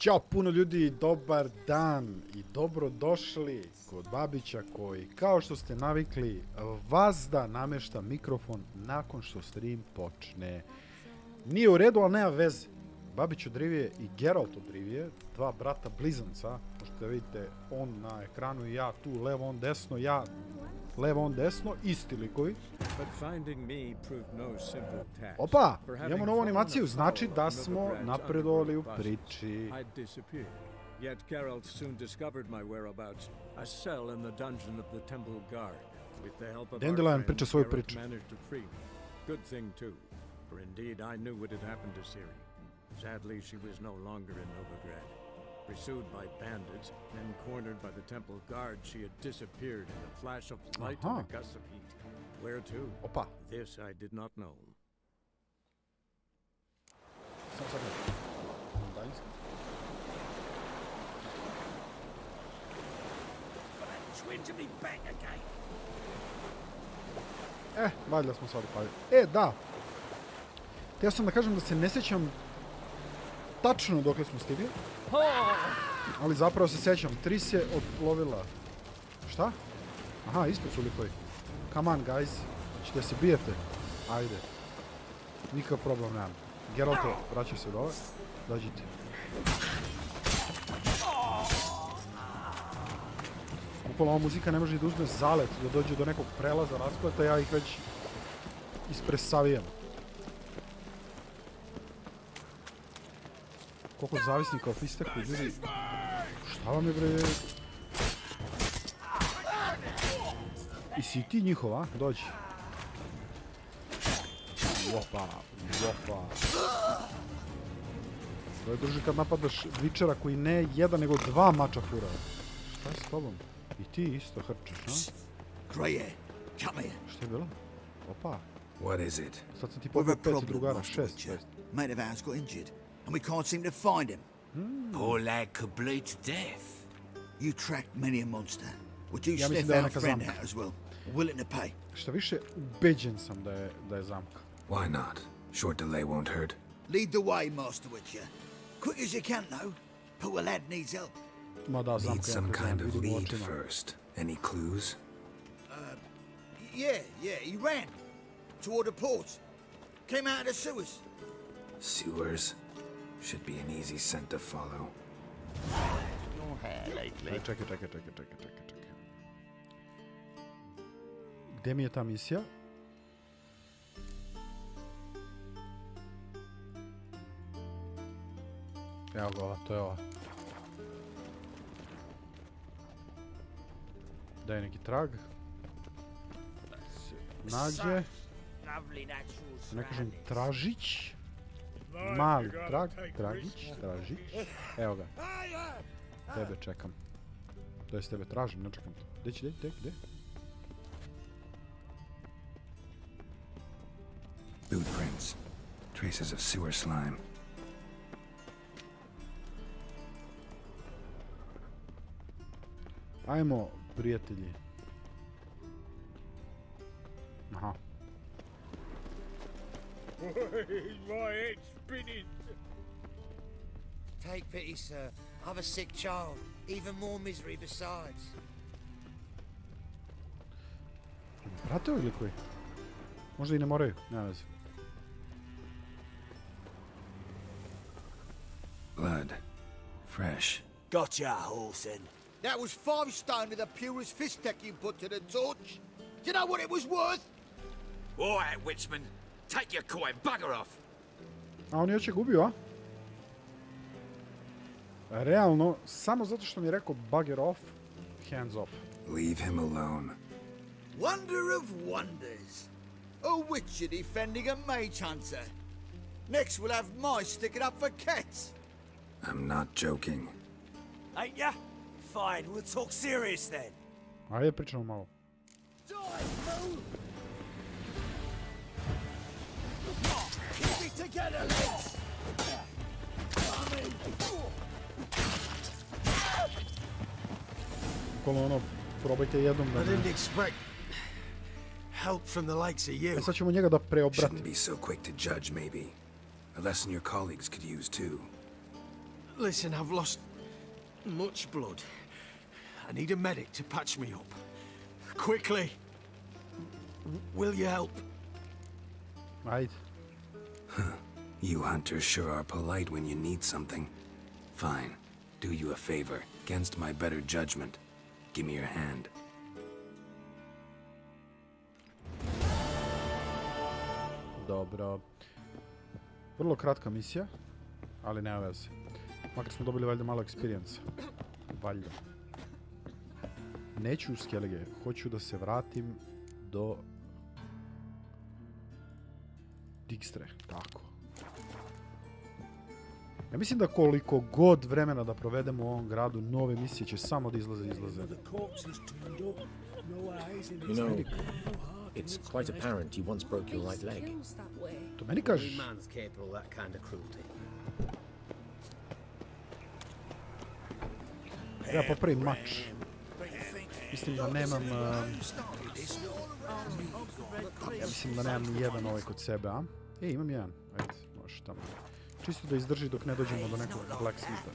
Ćao puno ljudi, dobar dan i dobrodošli kod Babića koji, kao što ste navikli, vazda namešta mikrofon nakon što stream počne. Nije u redu, ali nema veze. Babić od Rivije i Geralt od Rivije, dva brata blizanca, možete vidite on na ekranu i ja tu levo on desno, ja levo on desno, isti likovi. Opa, imamo novu animaciju, znači da smo napredovali u priči. Yet Geralt soon discovered my whereabouts, a cell in the dungeon of the temple guard. With the help of Dandelion priča svoju priču. managed to free me. Good thing too, for indeed I knew what had happened to Ciri. Sadly, she was no longer in Novigrad. Pursued by bandits, then cornered by the temple guard, she had disappeared in a flash of light and a gust of heat. Where to? Opa. This I did not know. Valjda smo sad upali. Da. Htio sam da kažem da se ne sjećam tačno dokle smo stigli. Ali zapravo se sjećam. Tris je odlovila. Šta? Aha, ispred su likovi. Come on, guys. Ćete se bijete. Ajde. Nikakav problem nemam. Geralto, vraćaj se dole. Dođite. Upala ova muzika ne može da uzme zalet, da dođe do nekog prelaza, raspleta, ja ih već ispresavijam. Koliko zavisnika o fisteku, ljudi. Šta vam je, bre? I si ti njihova, dođi. Opa, opa. To je druži kad napadaš Vičera koji ne jedan nego dva mača fura. Šta je s tobom? I ti isto hrčeš, a? Šta je bilo? Opa. What is it? Sad sam ti popio 5 drugara, 6. Mate of ours got injured, and we can't seem to find him. Poor lad could bleed to death. You tracked many a monster. Would you Ja mislim sniff da je our neka friend zamka. out as well? Willing to pay? Šta više, ubeđen sam da je zamka. Why not? Short delay won't hurt. Lead the way, Master Witcher. Quick as you can, though. Poor lad needs help. Ma da, Need zamka some ja kind of vidim u lead očima. first. Any clues? Yeah, he ran. Toward the ports. Came out of the sewers. Sewers? Should be an easy scent to follow. Čekaj. Gde mi je ta misija? Evo ga, to je ova. Daj neki trag. Nađe. Ne kažem tražić. Mali trag, tragić. Evo ga. Tebe čekam. To jest tebe tražim, ne čekam to. Gde? Boot prints. Traces of sewer slime. Ajmo, prijatelji. Aha. My head's spinning. Take pity, sir. I've a sick child. Even more misery besides. Brate ili koji? Možda i ne moraju, nema veze. Blood. Fresh. Gotcha, Horsen. That was 5 stone of the purest fistek you put to the torch. Do you know what it was worth? All right, Witchman. Take your coin, bugger off. A on je već gubio, a? Realno, samo zato što mi je rekao bugger off, hands off. Leave him alone. Wonder of wonders. A witcher defending a mage hunter. Next we'll have mice sticking up for cats. I'm not joking. Ain't ya? Fine, we'll talk serious then. Ajde, pričamo malo. Die, fool! Keep it together, lads! Bukvalno ono, probajte jednom da I ne... didn't expect help from the likes of you. Sad ćemo njega da preobratimo. Shouldn't be so quick to judge, maybe. A lesson your colleagues could use, too. Listen, I've lost much blood. I need a medic to patch me up. Quickly. Will you help? Ajde. You hunters sure are polite when you need something. Fine. Do you a favor, against my better judgment. Give me your hand. Dobro. Vrlo kratka misija, ali nema veze. Makar smo dobili valjda malo experience. Valjda. Neću u Skellige, hoću da se vratim do Dijkstre, tako. Ja mislim da koliko god vremena da provedemo u ovom gradu, nove misije će samo da izlaze. You know, it's quite apparent you once broke your right leg. To meni kažeš? Ja popravim mač. Mislim da nemam... Ja mislim da nemam ni jedan ovaj kod sebe, a? Imam jedan. Ajde, možeš tamo. Čisto da izdrži dok ne dođemo do nekog blacksmitha.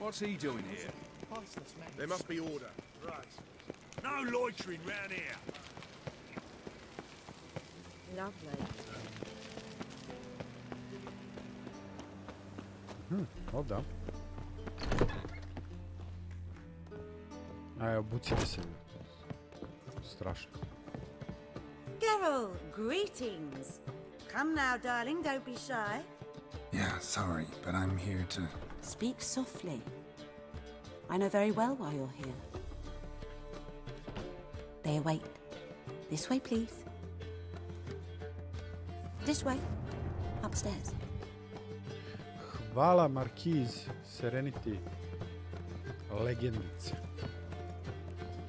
What's he doing here? There must be order. Right. No loitering round here. Lovely. Da. Aj, obucimo se. Strašno. Geralt, greetings. Come now, darling, don't be shy. Yeah, sorry, but I'm here to... Speak softly. I know very well why you're here. They await. This way, please. This way. Upstairs. Hvala, Markiz, Serenity, legendice.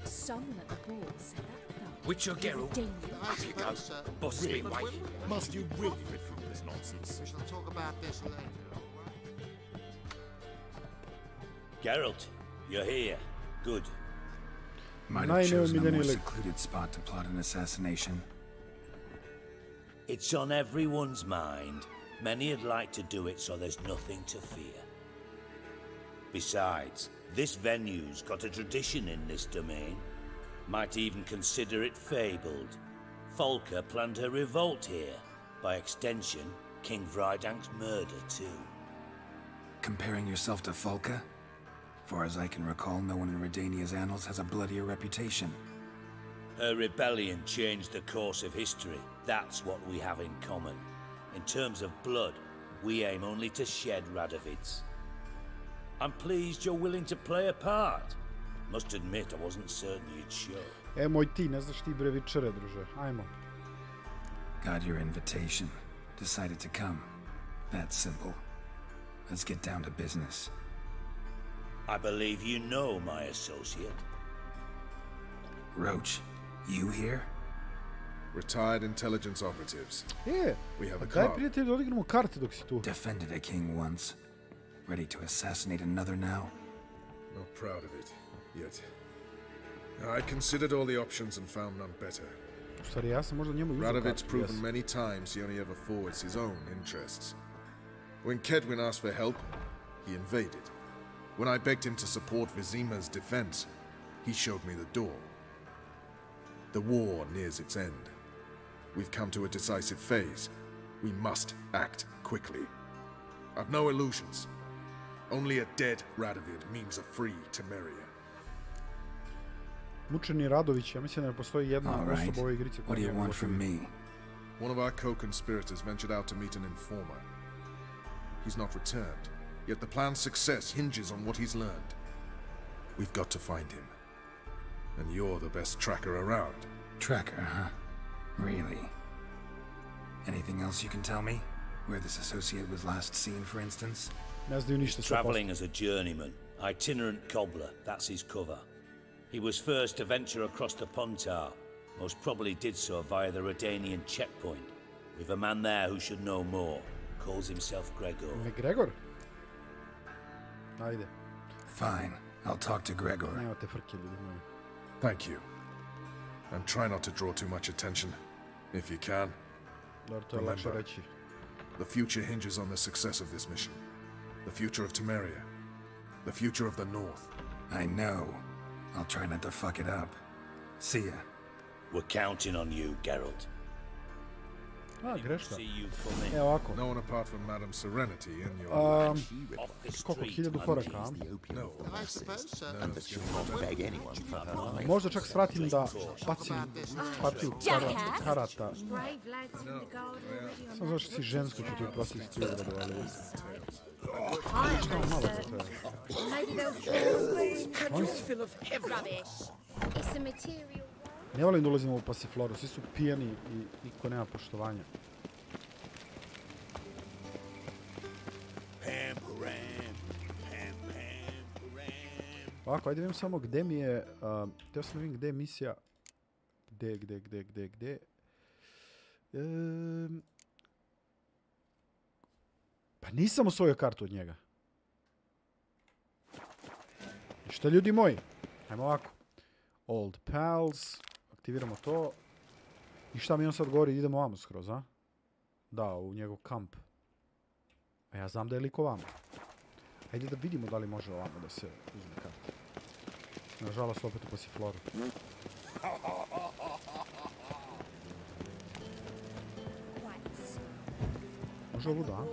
Someone at the ball said that though. Witcher Geralt. Off you go. Boss has been waiting. Must you will fit through this nonsense? We shall talk about this later, all right? Geralt, you're here. Good. Might have chosen a more secluded spot to plot an assassination. It's on everyone's mind. Many'd like to do it so there's nothing to fear. Besides, this venue's got a tradition in this domain. Might even consider it fabled. Folka planned her revolt here. By extension, King Vridank's murder too. Comparing yourself to Folka? Far as I can recall, no one in Redania's annals has a bloodier reputation. Her rebellion changed the course of history. That's what we have in common. In terms of blood, we aim only to shed Radovid's. I'm pleased you're willing to play a part. Must admit, I wasn't certain you'd show. Moj ti, ne znaš ti brevičare, druže. Ajmo. Got your invitation. Decided to come. That's simple. Let's get down to business. I believe you know my associate. Roach, you here? Retired intelligence operatives. We have a daj car. prijatelj da odigramo karte dok si tu. Defended a king once. Ready to assassinate another now? Not proud of it, yet. I considered all the options and found none better. U stvari, ja sam možda njemu uzeo Radovid's kartu, proven yes. many times he only ever forwards his own interests. When Kedwin asked for help, he invaded. When I begged him to support Vizima's defense, he showed me the door. The war nears its end. We've come to a decisive phase. We must act quickly. I've no illusions. Only a dead Radovid means a free Temeria. Mučeni Radović, ja mislim da ne postoji jedna osoba u ovoj igrici. What do you want from me? One of our co-conspirators ventured out to meet an informer. He's not returned, yet the plan's success hinges on what he's learned. We've got to find him. And you're the best tracker around. Tracker, huh? Really? Anything else you can tell me? Where this associate was last seen, for instance? Traveling as a journeyman, itinerant cobbler, that's his cover. He was first to venture across the Pontar. Most probably did so via the Redanian checkpoint. We've a man there who should know more. Calls himself Gregor. Gregor? Ajde. Fine. I'll talk to Gregor. Nema te frke, ljudi moji. Thank you. And try not to draw too much attention, if you can. Remember, the future hinges on the success of this mission. The future of Temeria. The future of the North. I know. I'll try not to fuck it up. See ya. We're counting on you, Geralt. Greška. Evo ovako. No one apart from Madame Serenity in your koliko, 1000 koraka, a? No. Možda čak svratim da bacim partiju karata. Sam znaš si žensko ću ti uprostiti uradu, ali... Čekamo malo za tebe. Ne volim da ulazimo u pasifloru, svi su pijani i niko nema poštovanja. Ovako, ajde vidim samo gde mi je... Htio sam da vidim gde je misija... Gde? Pa nisam osvojio kartu od njega. I šta ljudi moji? Ajmo ovako. Old pals. Aktiviramo to. I šta mi on sad govori? Idemo vamo skroz, a? Da, u njegov kamp. A ja znam da je liko vamo. Ajde da vidimo da li može ovamo da se uzme karta. Nažalost, opet u pasifloru. Može ovo da?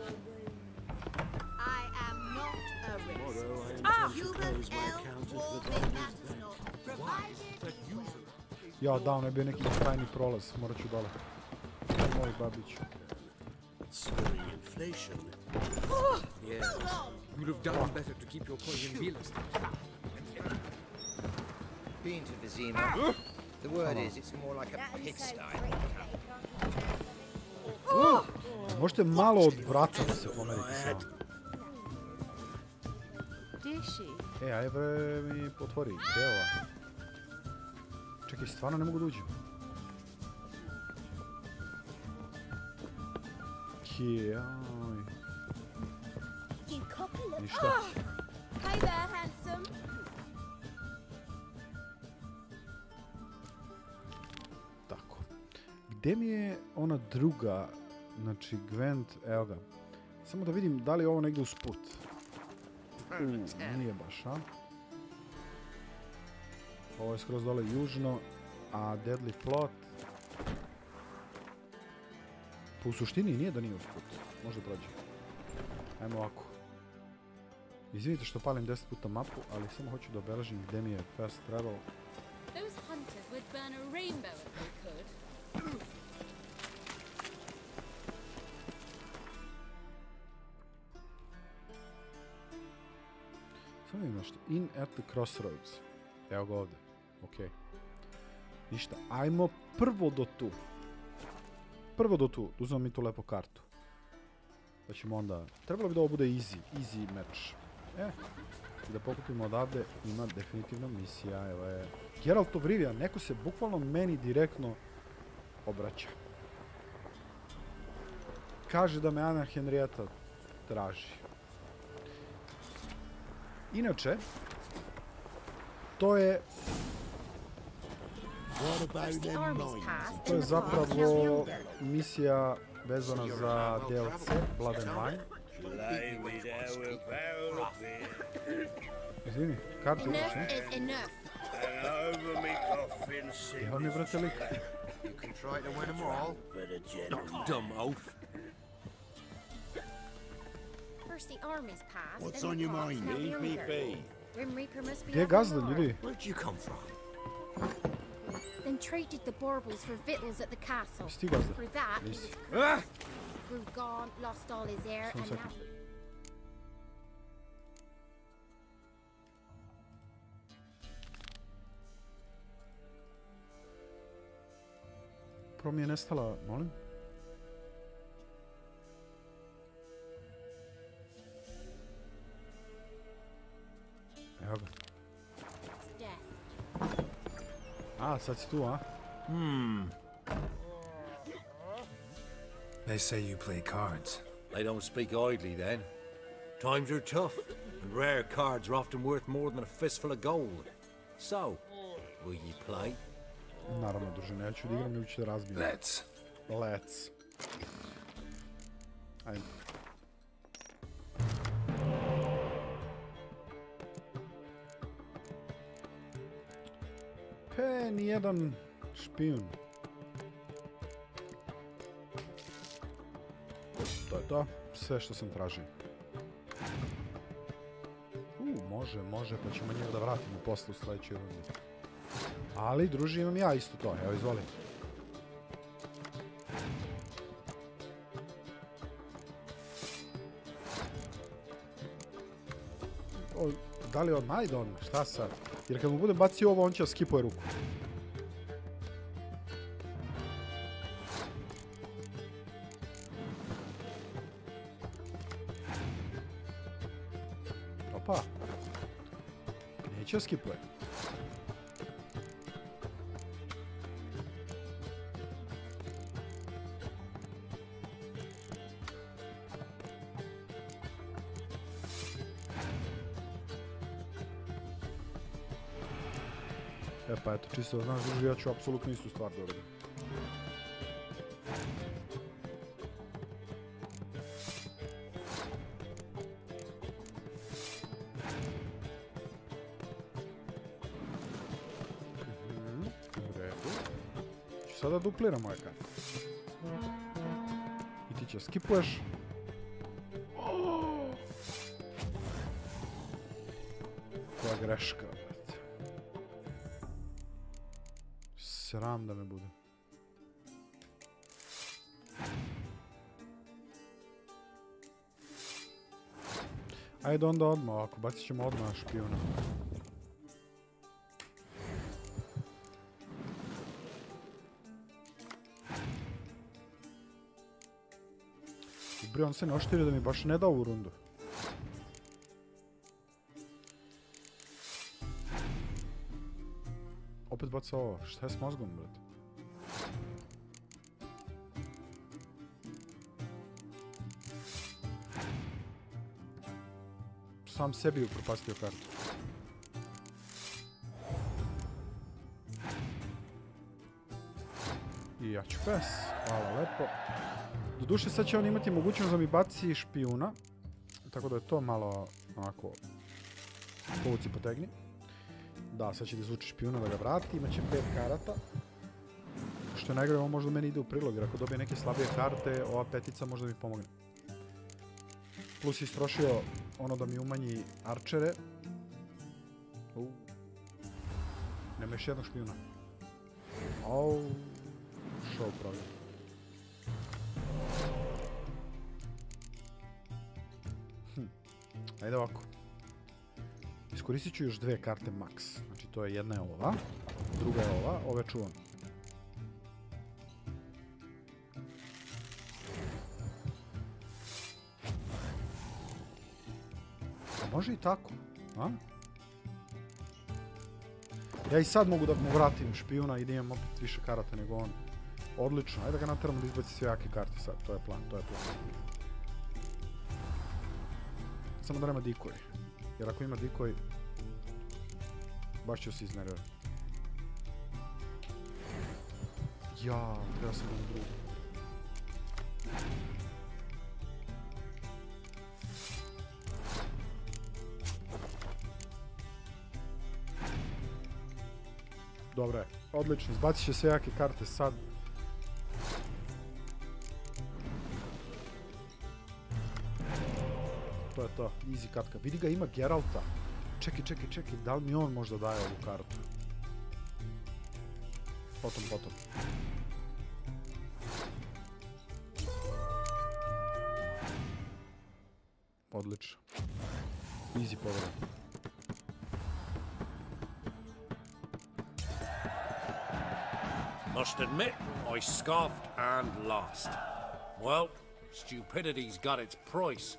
Ja, da, ono je bio neki tajni prolaz, morat ću dole. Moj Babić. Been to Vizima. The word is it's more like a pigsty. Možete malo od vrata da se pomerite samo. Aj bre mi potvori, gdje je ova? Čekaj, stvarno ne mogu da uđem. Kijaj. Ništa. Tako. Gdje mi je ona druga, znači Gwent, evo ga. Samo da vidim da li je ovo negdje usput. Nije baš, a? Ovo je skroz dole južno, a Deadly Plot... Pa u suštini nije da nije usput. Možda prođe. Ajmo ovako. Izvinite što palim 10 puta mapu, ali samo hoću da obeležim gdje mi je fast travel. Samo vidim nešto. In at the crossroads. Evo ga ovdje. Ok. Ništa. Ajmo prvo do tu. Uzmemo mi tu lepo kartu. Da ćemo onda... Trebalo bi da ovo bude easy match. I da pokupimo odavde. Ima definitivno misija. Evo je... Geralt of Rivia. Neko se bukvalno meni direktno obraća. Kaže da me Ana Henrietta traži. Inače, to je zapravo misija vezana za DLC Blood and Wine. Izvini, kartu uči. Evo mi brate lik. What's on your mind? Leave me be. Gdje je gazda, ljudi? Where'd you come from? Then traded the baubles for victuals at the castle. Sti gazda? For that, grew gone, lost all his hair, and now... Prvo mi je nestala, molim? Evo ga. A, sad si tu, a? They say you play cards. They don't speak idly then. Times are tough, and rare cards are often worth more than a fistful of gold. So, will ye play? Naravno, druže, neću da igram, nego ću da razbijem. Let's. Ajde. Nijedan špijun. To je to. Sve što sam tražio. Može, pa ćemo njega da vratimo posle u sledećoj rundi. Ali, druži, imam ja isto to. Evo, izvoli. Da li on najde on? Šta sad? Jer kad mu budem bacio ovo, on će skipuje ruku. Opa. Neće skipuje. Pa eto, čisto da znaš, druži, ja ću apsolutno istu stvar da uradim. U redu. Ću sada dupliram moje karte. I ti će skipuješ. Koja greška. Sram da me bude. Ajde onda odmah ovako, bacit ćemo odmah špijuna. Bre, on se ne oštirio da mi baš ne da ovu rundu. Opet baca ovo. Šta je s mozgom, brate? Sam sebi upropastio kartu. I ja ću pes. Hvala lepo. Doduše sad će on imati mogućnost da mi baci špijuna. Tako da je to malo onako povuci potegni. Da, sad će da izvuči špijuna da ga vrati, imaće 5 karata. Što je najgore, ovo možda meni ide u prilog, jer ako dobije neke slabije karte, ova petica možda mi pomogne. Plus je istrošio ono da mi umanji arčere. Nema još jednog špijuna. Show problem. Ajde ovako. Iskoristit ću još 2 karte max. Znači to je jedna je ova, druga je ova, ove čuvam. A može i tako, a? Ja i sad mogu da mu vratim špijuna i da imam opet više karata nego on. Odlično, ajde da ga nateramo da izbaci sve jake karte sad, to je plan, to je plan. Samo da nema dikoj. Jer ako ima dikoj, baš ću se iznervira. Ja, treba sam na drugu. Dobro je, odlično, izbacit će sve jake karte sad. To je to, easy katka. Vidi ga, ima Geralta. Čekaj, da li mi on možda daje ovu kartu? Potom. Odlično. Easy povreda. Must admit, I scoffed and lost. Well, stupidity's got its price.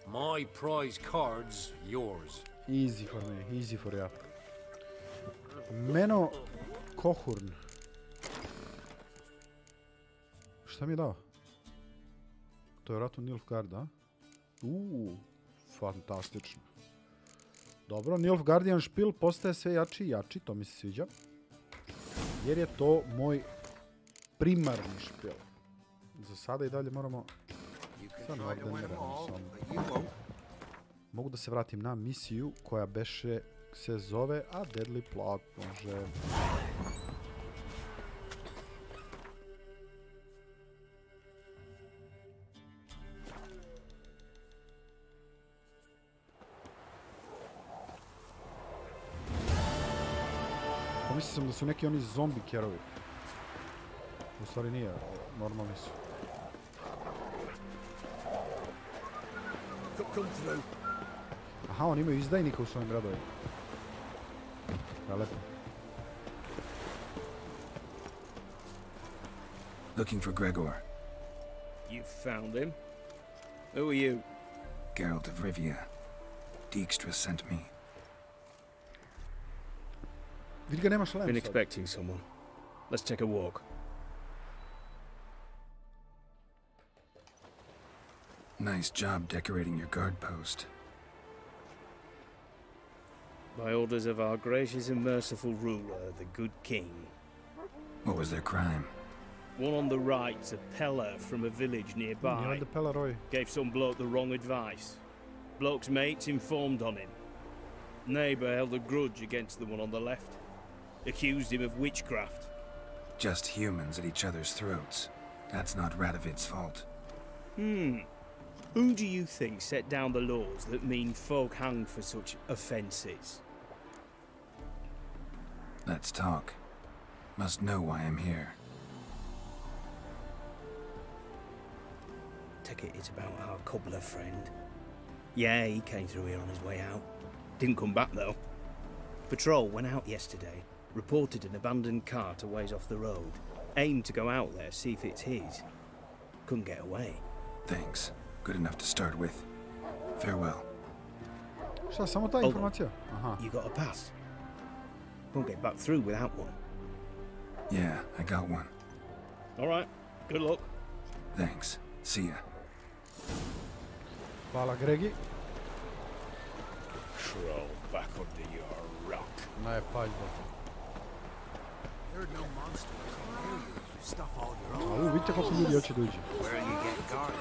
My prize card's yours. Easy for me, easy for ya. Meno Kohurn. Šta mi je dao? To je vratno Nilfgaard, a? Fantastično. Dobro, Nilfgaardian špil postaje sve jači i jači, to mi se sviđa. jer je to moj primarni špil. Za sada i dalje moramo... Sad ovdje ne radimo samo. Mogu da se vratim na misiju koja beše se zove A Deadly Plot. Može... Mislio sam da su neki oni zombi kerovi. U stvari nije, normalni su. Aha, oni imaju izdajnika u svojim radovima. Lepo. Looking for Gregor. You found him? Who are you? Geralt of Rivia. Dijkstra sent me. Vidi ga, nema šlem Been sad. expecting someone. Let's take a walk. Nice job decorating your guard post. By orders of our gracious and merciful ruler, the good king. What was their crime? One on the right's a peller from a village nearby. Gave some bloke the wrong advice. Bloke's mates informed on him. Neighbour held a grudge against the one on the left. Accused him of witchcraft. Just humans at each other's throats. That's not Radovid's fault. Who do you think set down the laws that mean folk hang for such offences? Let's talk. Must know why I'm here. Take it it's about our cobbler friend. Yeah, he came through here on his way out. Didn't come back though. Patrol went out yesterday. Reported an abandoned cart a ways off the road. Aimed to go out there, see if it's his. Couldn't get away. Thanks. Good enough to start with. Farewell. Šta, samo ta informacija? Aha. You got a pass? Won't get back through without one. Yeah, I got one. Alright, good luck. Thanks. See ya. Hvala, Gregi. Crawl back under your rock. Ne, paljba. You're no monster. You stuff all your own. A vidite koliko ljudi hoće da uđe. Where you get guarded?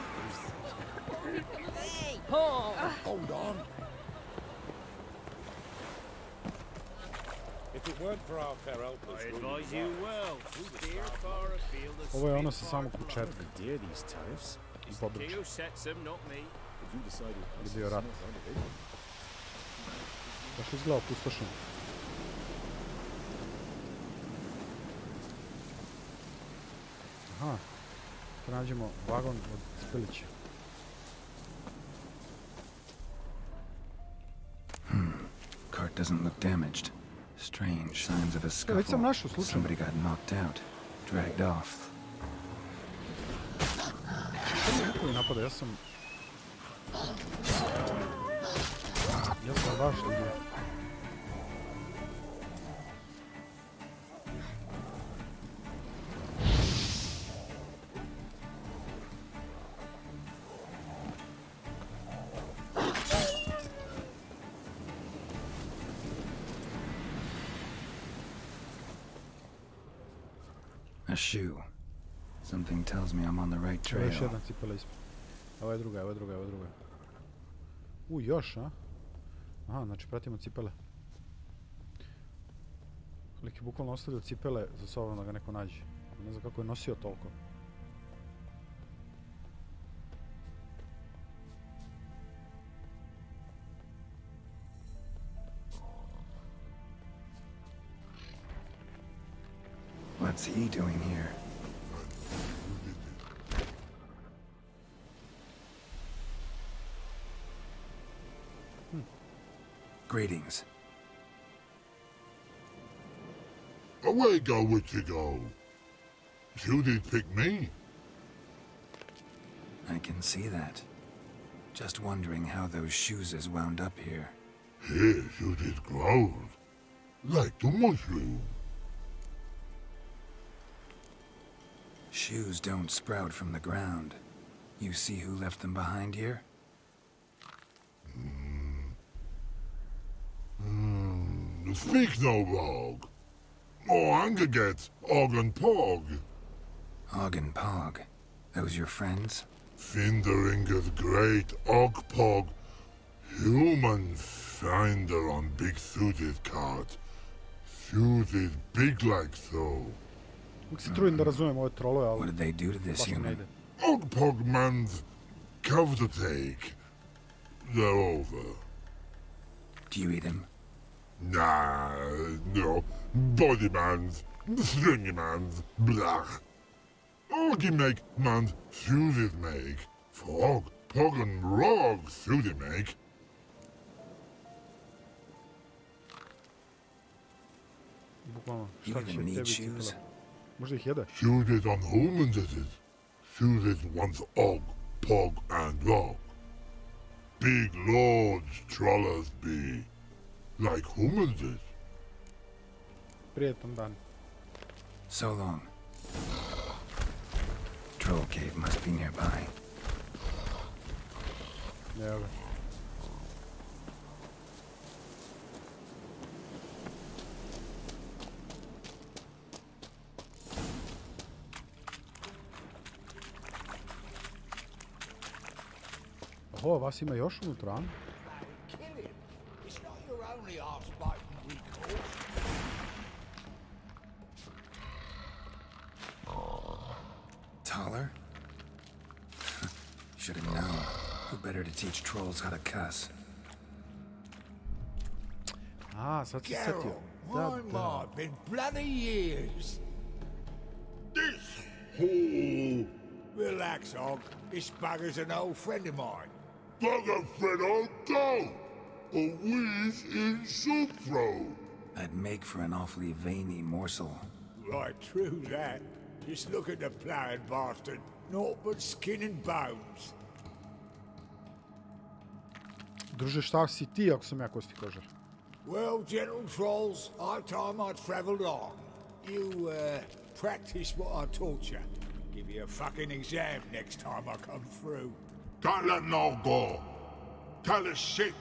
Hey! Hold on. If it weren't for our fair helpers, I advise you well. Steer far afield as Ovo je ono sa samog početka. These tariffs. Babić. Who sets them, not me. Je bio rat. Baš izgleda opustošen. Aha. Nađemo vagon od Spilića. Cart doesn't look damaged. Strange signs of a scuffle. Somebody got knocked out, dragged off. Nikovi napada, ja sam baš vidio. A shoe. Something tells me I'm on the right trail. Još jedna cipela ispred. Ovo je druga, ovo je druga, ovo je druga. Još, a? Aha, znači pratimo cipele. Lik je bukvalno ostavio cipele za sobom da ga neko nađe. Ne znam kako je nosio toliko. What's he doing here? Greetings. Away go with you go. You did pick me. I can see that. Just wondering how those shoes is wound up here. Yes, you did grow. Like the mushroom. Shoes don't sprout from the ground. You see who left them behind here? Speak no rogue. Angeget, Og and Pog. Og and Pog? Those your friends? Finderinger's great Og Pog. Human finder on big suited cart. Suited big like so. Uvijek se trudim da razumijem ove trolove, ali... What did they do to this human? Og Pog man's cover to take. They're over. Do you eat him? Nah, no. Body man's, stringy man's, blach. Oggy make man's suited make. Frog, Pog and Rog suited make. Bukvalno, You šta će even need tebi shoes? cipela? Možda ih jede? Suited on humans it is. Suited once Og, Pog and Rog. Big lords trollers be. Like humans is. Prijetan dan. So long. Troll cave must be nearby. Evo ga. Oho, vas ima još unutra, a? It's not your only arse-biting recourse. Taller? Should have known. Who better to teach trolls how to cuss? A, sad se setio. Da, My da. God, been bloody years. This hole. Relax, Og. This bugger's an old friend of mine. Bugger Fredo, go! A wheeze in soup throw. I'd make for an awfully veiny morsel. Right, true that. Just look at the plowing bastard. Naught but skin and bones. Druže, šta si ti ako sam ja kosti kožar? Well, gentle trolls, our time I travelled on. You, practice what I taught you. Give you a fucking exam next time I come through. Tala no go. Tala sit.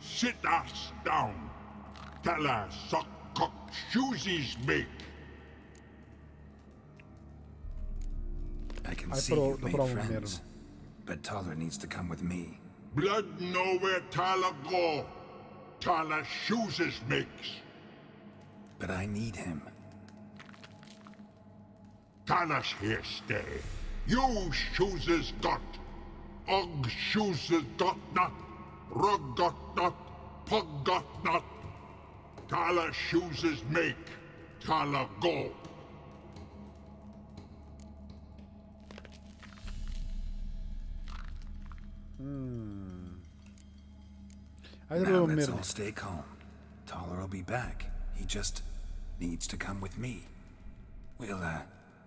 Sit us down. Tala suck cock shoesies make. I can see you've made friends, but Taller needs to come with me. Blood nowhere Tala go. Tala shoeses makes. But I need him. Tala's here stay. You shoeses got. Og shoeses got not. Rug got not. Pug got not. Tala shoeses make. Tala go. Now let's all stay calm. Taller will be back. He just needs to come with me. We'll,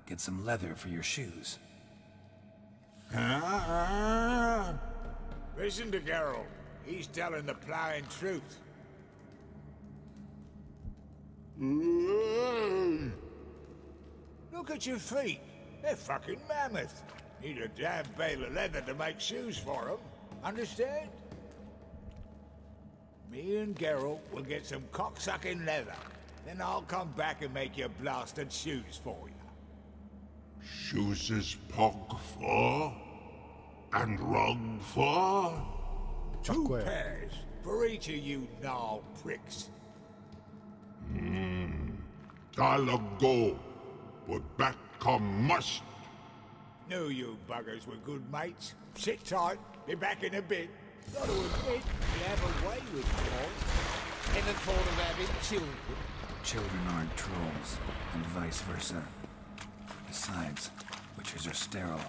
get some leather for your shoes. Listen to Geralt. He's telling the plowing truth. Look at your feet. They're fucking mammoth. Need a damn bale of leather to make shoes for them. Understand? Me and Geralt will get some cocksucking leather. Then I'll come back and make your blasted shoes for you. Shoes is pog for? And rug for? 2 pairs for each of you gnarled pricks. Tala go. But back come must. Knew you buggers were good mates. Sit tight. Be back in a bit. Got to admit, you have a way with trolls. Ever thought of having children? Children aren't trolls, and vice versa. Besides, witches are sterile.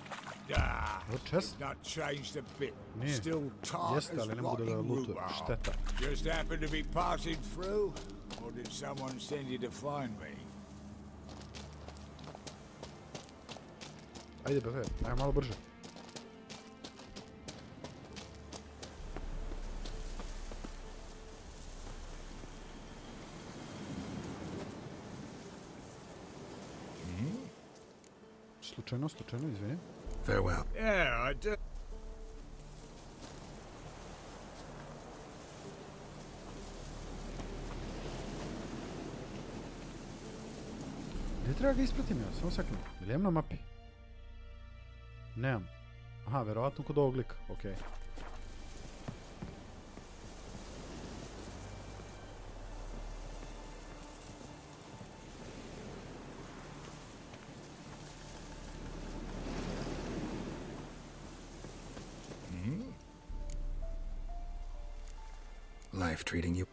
Ah, it's not changed a bit. Still tart as rotting rhubarb. Just happened to be passing through? Or did someone send you to find me? Ajde, bebe, ajde malo brže. Slučajno, izvini. Farewell. Yeah, I do. Gdje treba ga ispratim ja? Samo sekund. Ili imam na mapi? Nemam. Aha, verovatno kod ovog lika. Okej. Life treating you?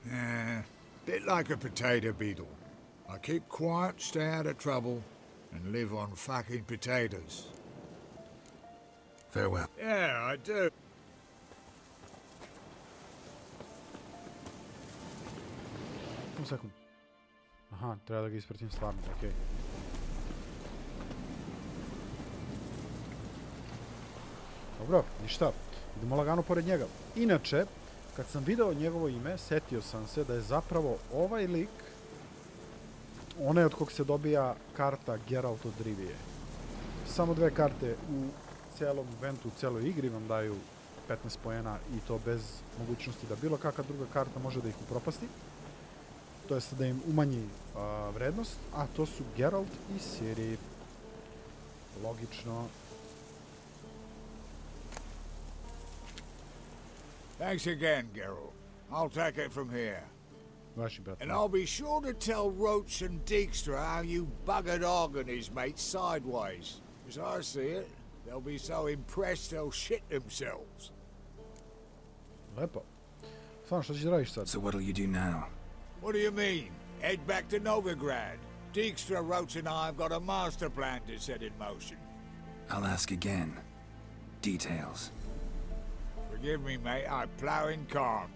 Bit like a potato beetle. I keep quiet, stay out of trouble, and live on fucking potatoes. Farewell. Yeah, I do. Un sekund. Aha, treba da ga ispratim stvarno, okej. Dobro, ništa. Idemo lagano pored njega. Inače, kad sam video njegovo ime, setio sam se da je zapravo ovaj lik onaj od kog se dobija karta Geralt od Rivije. Samo 2 karte u celom eventu, u celoj igri vam daju 15 poena i to bez mogućnosti da bilo kakva druga karta može da ih upropasti. To jest da im umanji vrednost, a to su Geralt i Ciri. Logično. Thanks again, Geralt. I'll take it from here. Vaši brat. And I'll be sure to tell Roach and Dijkstra how you buggered Og and his mates sideways. As I see it, they'll be so impressed they'll shit themselves. Lepo. Stvarno, što ćeš da radiš sad? So what'll you do now? What do you mean? Head back to Novigrad. Dijkstra, Roach and I have got a master plan to set in motion. I'll ask again. Details. Forgive me, mate, I plough in calm.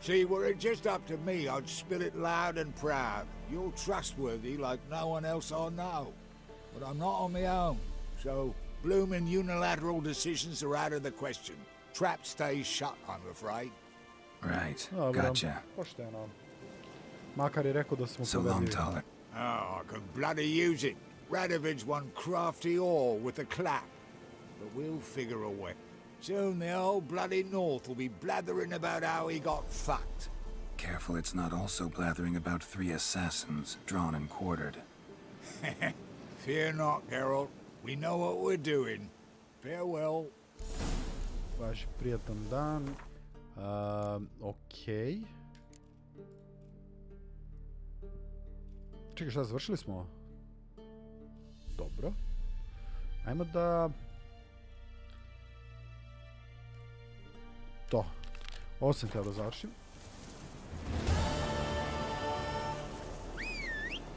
See, were it just up to me, I'd spill it loud and proud. You're trustworthy like no one else I know. But I'm not on my own, so bloomin' unilateral decisions are out of the question. Trap stays shut, I'm afraid. Right, gotcha. Pošteno. Makar je rekao da smo so long, Toller. Oh, I can bloody use it. Radovid's one crafty ore with a clap. But we'll figure a way. Soon the whole bloody North will be blathering about how he got fucked. Careful it's not also blathering about 3 assassins, drawn and quartered. Fear not, Geralt. We know what we're doing. Farewell. Baš prijatan dan. Okej. Čekaj, šta, završili smo? Dobro. Ajmo da... To. Ovo sam htio da završim.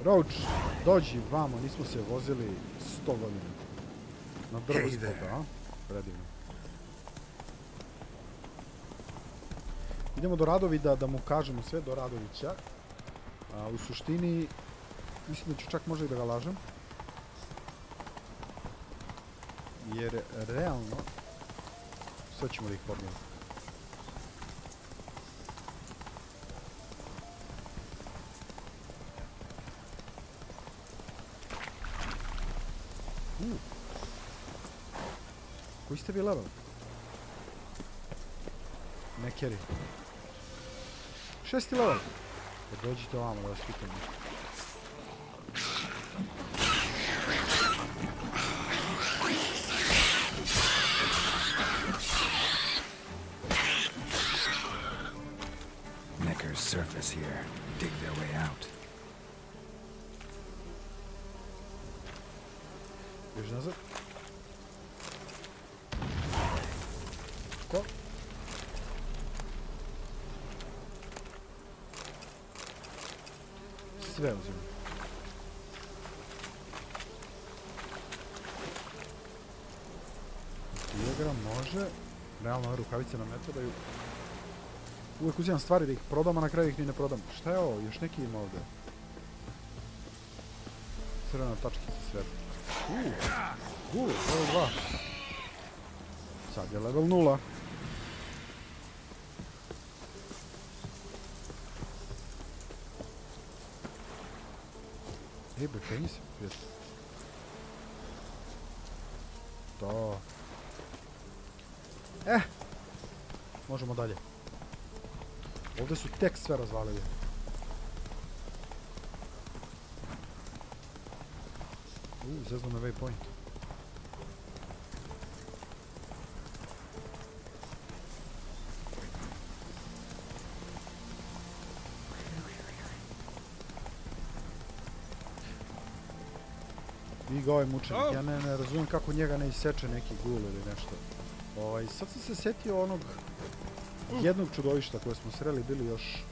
Roach, dođi vamo, nismo se vozili 100 godina. Na drvo spoda, a? Predivno. Idemo do Radovida da mu kažemo sve do Radovića. U suštini, mislim da ću čak možda i da ga lažem. Jer realno, sve ćemo da ih podnijemo. Koji ste vi level? Ne carry. 6. level. Pa dođite ovamo da vas pitam. Necker's surface here. Dig their way out. Još nazad. Ko? Sve uzim. Igra može. Realno ove rukavice nam ne trebaju. Uvijek uzimam stvari da ih prodam, a na kraju ih ni ne prodam. Šta je ovo? Još neki ima ovdje. Crvena tačkica sve. Level 2. Sad je level 0. Kaj nisi prijatelj? To. Možemo dalje. Ovdje su tek sve razvalili. Zezno me waypoint. I ga ovaj mučenik. Ja ne razumijem kako njega ne iseče neki gul ili nešto. Sad sam se setio onog jednog čudovišta koje smo sreli bili još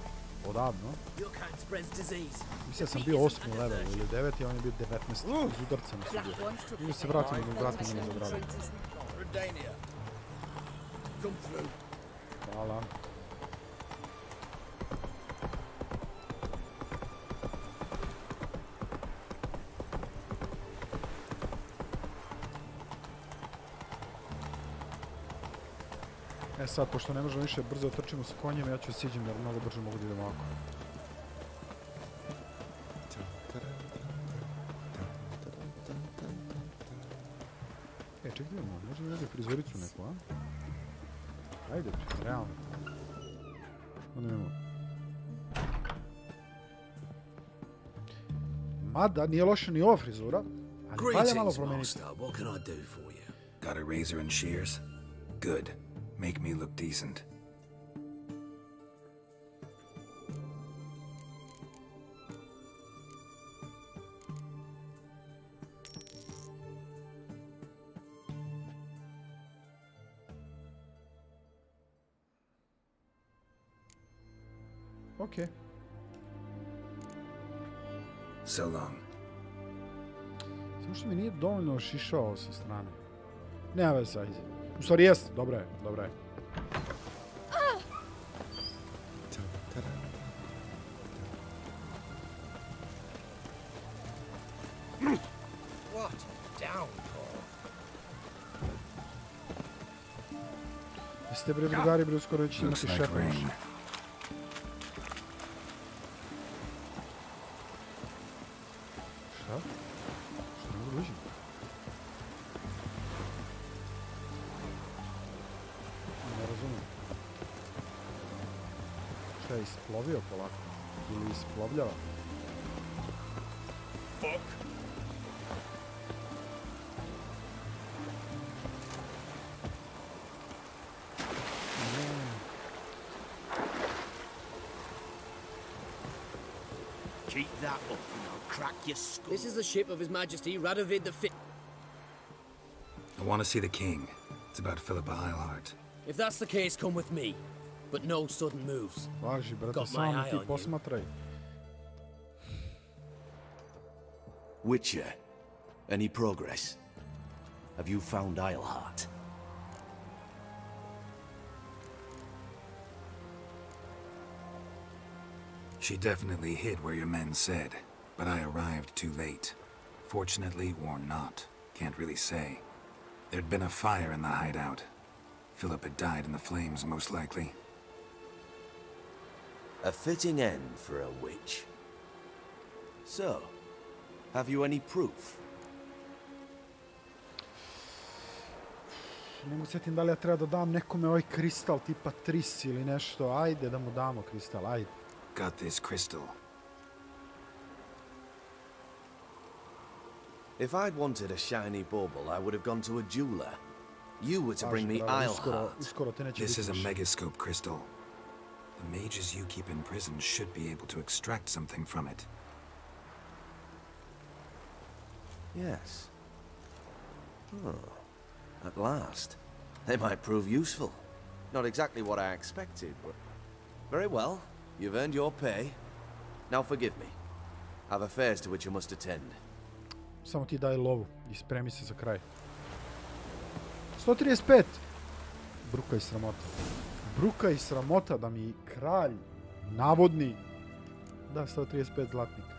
odavno. Mislim da sam bio 8. level ili 9. a on je bio 19. Iz udarca na sudio. I se vratim na zabradim. Hvala. E sad, pošto ne možemo više brzo trčimo sa konjem, ja ću siđem jer mnogo brže mogu da idem ovako. E, čekaj idemo, možda mi frizoricu neku, a? Ajde, realno. Onda imamo. Mada, nije loša ni ova frizura, ali valja malo promeniti. Got a razor and shears? Good. Make me look decent. Okay. So long. Samo što mi nije dovoljno šišao sa strane. Nema veze, ajde. U stvari jest, dobro je, dobro je. Jeste bre drugari, bre, uskoro već imati šefa. Šta? Što ne mogu Ne razumijem. Šta je isplovio polako? Ili isplovljava? Fuck! Keep that up and I'll crack your skull. This is the ship of His Majesty Radovid the Fifth. I want to see the king. It's about Philippa Eilhart. If that's the case, come with me. But no sudden moves. Važi, brate, samo ti posmatraj. Witcher, any progress? Have you found Eilhart? She definitely hid where your men said, but I arrived too late. Fortunately or not, can't really say. There'd been a fire in the hideout. Philip had died in the flames, most likely. A fitting end for a witch. So, have you any proof? Ne mogu sjetim da li ja treba da dam nekome ovaj kristal tipa tris ili nešto. Ajde da mu damo kristal, ajde. Got this crystal. If I'd wanted a shiny bauble, I would have gone to a jeweler. You were to bring me Eilhart. This is a megascope crystal. The mages you keep in prison should be able to extract something from it. Yes. Oh, at last. They might prove useful. Not exactly what I expected, but... Very well. You've earned your pay. Now forgive me. Have affairs to which you must attend. Samo ti daj lovu i spremi se za kraj. 135! Bruka i sramota. Bruka i sramota da mi kralj navodni da 135 zlatnika.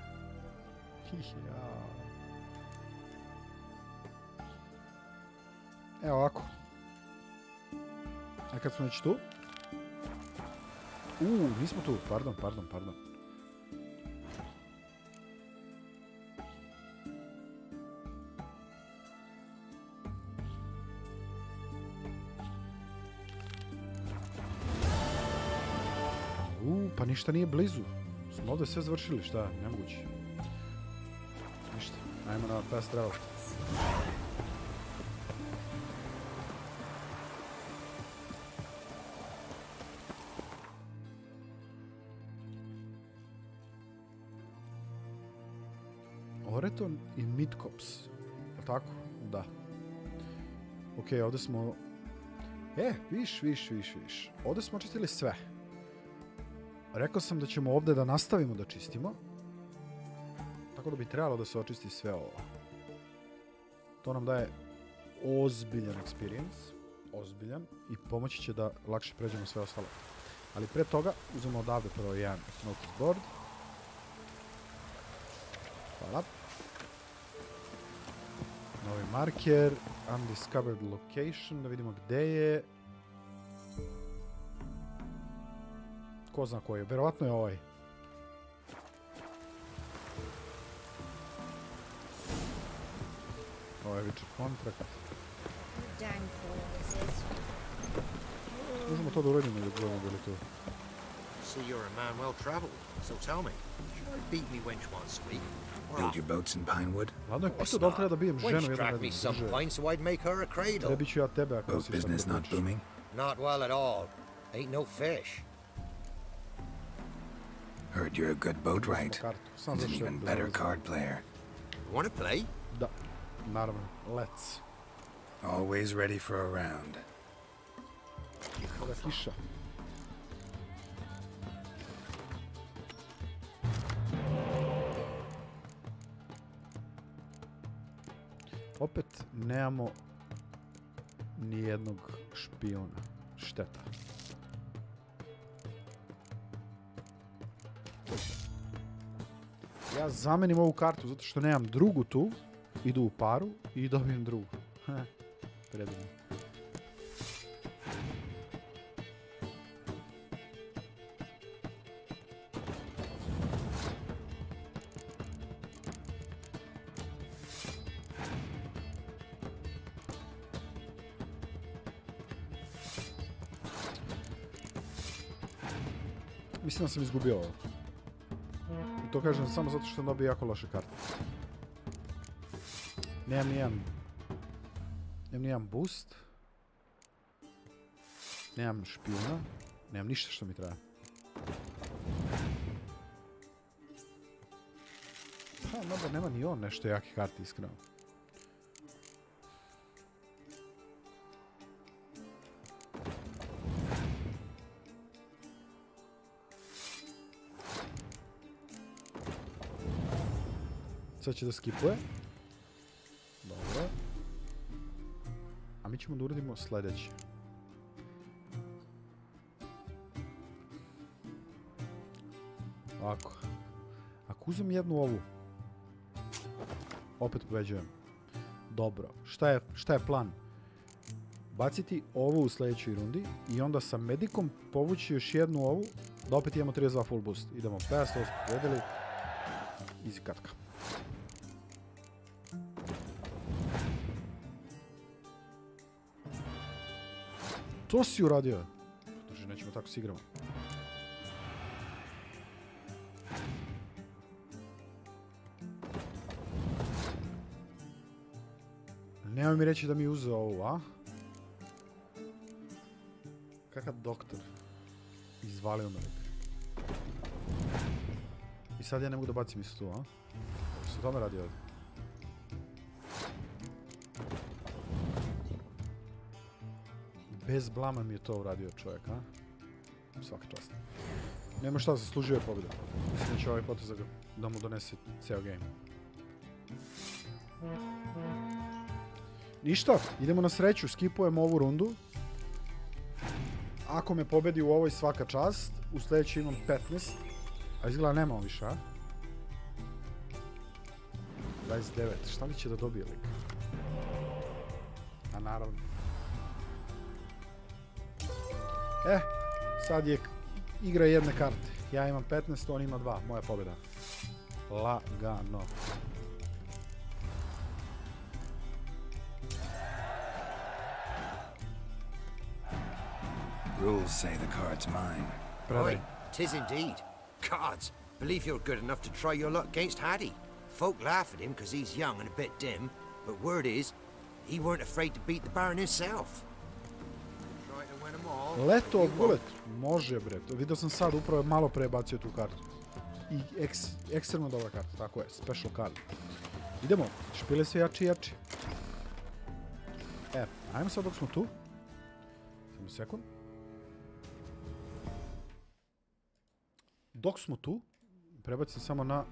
Evo ovako. A kad smo već tu? Nismo tu. Pardon. Pa ništa nije blizu. Smo ovdje sve završili, šta? Nemoguće. Ništa. Ajmo na fast travel. Oreton i Midkops. Tako? Da. Ok, ovdje smo... viš. Ovdje smo očistili sve. Rekao sam da ćemo ovdje da nastavimo da čistimo. Tako da bi trebalo da se očisti sve ovo. To nam daje ozbiljan experience. Ozbiljan. I pomoći će da lakše pređemo sve ostalo. Ali pre toga uzmemo odavde prvo jedan notice board. Hvala. Novi marker. Undiscovered location. Da vidimo gde je. Ko zna koji je. Verovatno je ovaj. Ovo je večer kontrakt. Možemo to da uradimo ili gledamo bili tu. See, you're a man well traveled, so tell me, should I beat me wench once a week? Build your boats in Pinewood? Ladno je pitao da li treba da bijem ženu jedan drag me some pine so I'd make her a cradle. Trebi ću ja tebe ako boat si business not booming? Not well at all. Ain't no fish. Heard you're a good boatwright. And an even better card player. Want to play? Da, naravno. Let's. Always ready for a round. Kada kiša. Opet nemamo ni jednog špijuna. Šteta. Ja zamenim ovu kartu zato što nemam drugu tu. Idu u paru i dobijem drugu. Predivno. Mislim da sam izgubio ovo. I to kažem samo zato što sam dobio jako loše karte. Nemam nijedan boost. Nemam špijuna. Nemam ništa što mi treba. Pa, mada nema ni on nešto jaki karti, iskreno. Sad će da skipuje. Dobro. A mi ćemo da uradimo sljedeće. Ovako. Ako uzem jednu ovu, opet pobeđujem. Dobro. Šta je plan? Baciti ovu u sljedećoj rundi i onda sa medikom povući još jednu ovu, da opet imamo 32 full boost. Idemo fast, ovo smo pobedili. Easy katka. To si uradio. Protože nećemo tako s igrama. Nemoj mi reći da mi uzeo ovu, a? Kakav doktor. Izvalio me. I sad ja ne mogu da bacim isto tu, a? Što tome radi ovdje? Bez blama mi je to uradio čovjek, a? Svaka čast. Nema šta, zaslužio je pobjedu. Mislim da će ovaj potez da mu donese ceo game. Ništa, idemo na sreću, skipujemo ovu rundu. Ako me pobedi u ovoj, svaka čast. U sljedeći imam 15. A izgleda nemamo više, a? 29, šta li će da dobije lik? A naravno. Sad je igra jedne karte. Ja imam 15, on ima 2. Moja pobjeda. Lagano. Rules say the card's mine. Right, 'tis indeed. Cards, believe you're good enough to try your luck against Hattie. Folk laugh at him because he's young and a bit dim, but word is, he weren't afraid to beat the Baron himself. Try to win them all. Leto Bullet. Može, bre. Vidio sam sad, upravo malo pre bacio tu kartu. I ekstremno dobra karta, tako je. Special card. Idemo. Špile sve jači i jači. Ajmo sad dok smo tu. Samo sekund. Dok smo tu, prebacim samo na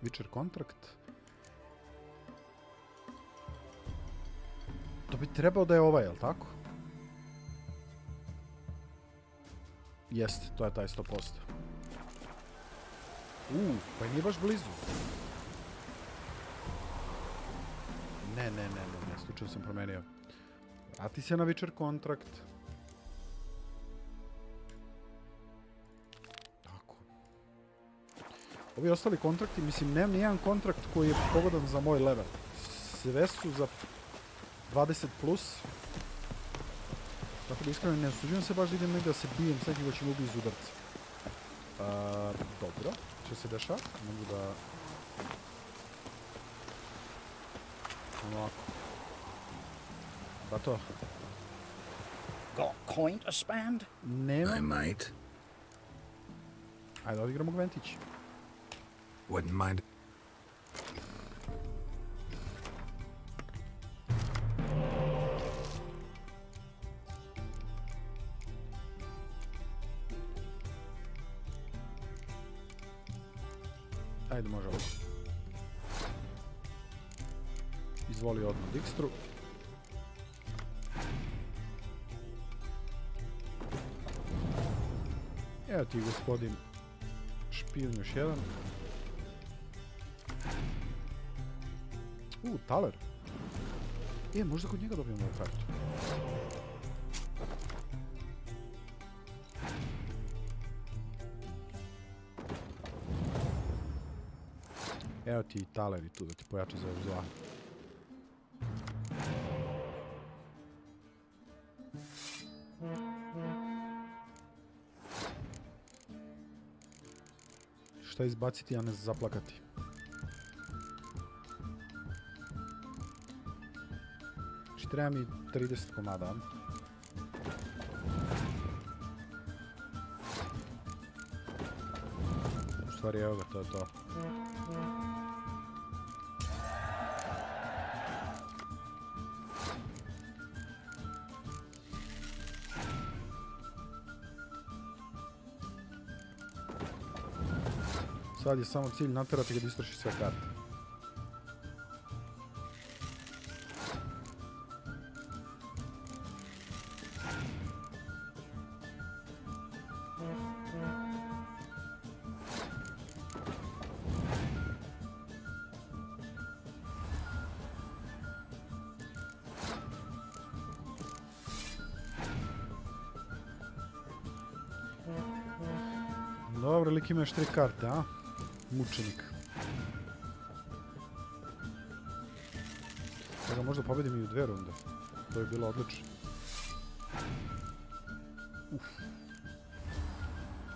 Witcher kontrakt. To bi trebao da je ovaj, jel tako? Jeste, to je taj 100%. Pa i nije baš blizu. Ne, slučajno sam promenio. Vrati se na Witcher kontrakt. Tako. Ovi ostali kontrakti, mislim, nemam nijedan kontrakt koji je pogodan za moj level. Sve su za 20+. Tako da iskreno ne usuđujem se baš da idem negdje da se bijem s nekim da će mi ubiti iz udarca. Dobro, što se dešava? Mogu da... Ovako. Da to. Got coin to spend? Nema. I might. Ajde, odigramo Gventić. Wouldn't mind. Ajde, može ovo. Izvoli odmah Dijkstru. Evo ti gospodin špijun još jedan. Taler. Možda kod njega dobijemo ovu kartu. Evo ti i taleri tu da ti pojača za zla. Šta izbaciti, a ne zaplakati? Treba mi 30 komada. U stvari, evo ga, to je to. Sad je samo cilj naterati ga da istroši sve karte. Dobro, lik ima još 3 karte, a? Mučenik. Da ga možda pobedim i u 2 runde. To je bilo odlično.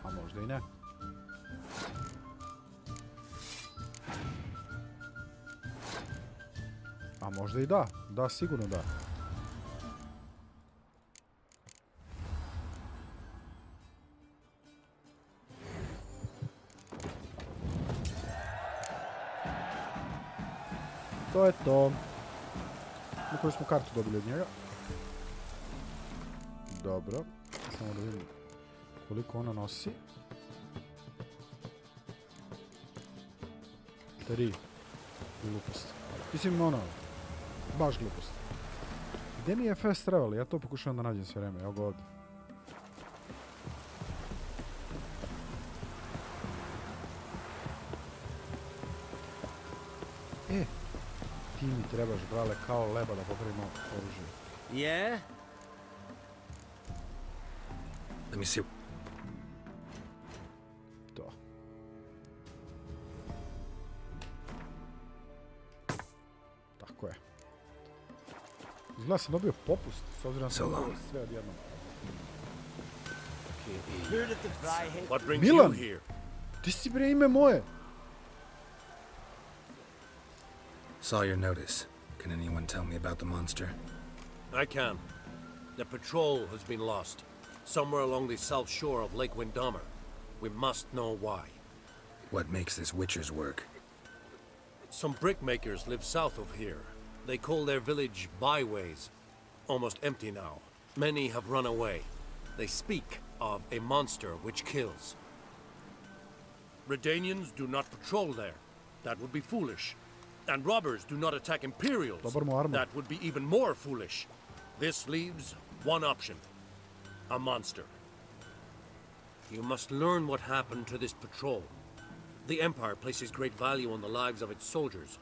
A možda i ne. A možda i da. Da, sigurno da. To je to. Na koju smo kartu dobili od njega. Dobro. Samo da vidim koliko ona nosi. 3. Glupost. Mislim, ono, baš glupost. Gdje mi je fast travel? Ja to pokušavam da nađem sve vreme. Evo ga ovdje. Ti mi trebaš, brale, kao leba da popravimo oružje. Yeah? Let me see. To. Tako je. Izgleda sam dobio popust, s obzirom da sam dobio sve odjednom. What brings Milan, you here? ti si bre ime moje. Saw your notice. Can anyone tell me about the monster? I can. The patrol has been lost. Somewhere along the south shore of Lake Windhammer. We must know why. What makes this witcher's work? Some brickmakers live south of here. They call their village byways. Almost empty now. Many have run away. They speak of a monster which kills. Redanians do not patrol there. That would be foolish. And robbers do not attack Imperials. That would be even more foolish. This leaves one option. A monster. You must learn what happened to this patrol. The Empire places great value on the lives of its soldiers.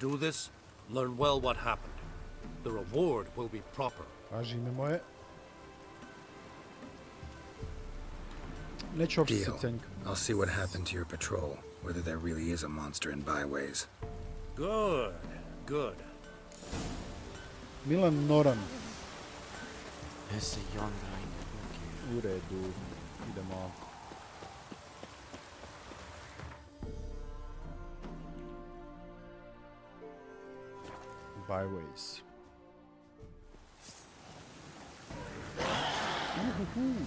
Do this, learn well what happened. The reward will be proper. Važi ime moje. Neću uopšte se cenjka. I'll see what happened to your patrol, whether there really is a monster in byways. Good, good. Milan Noran. Jesi Jondra i U redu. Idemo. Byways.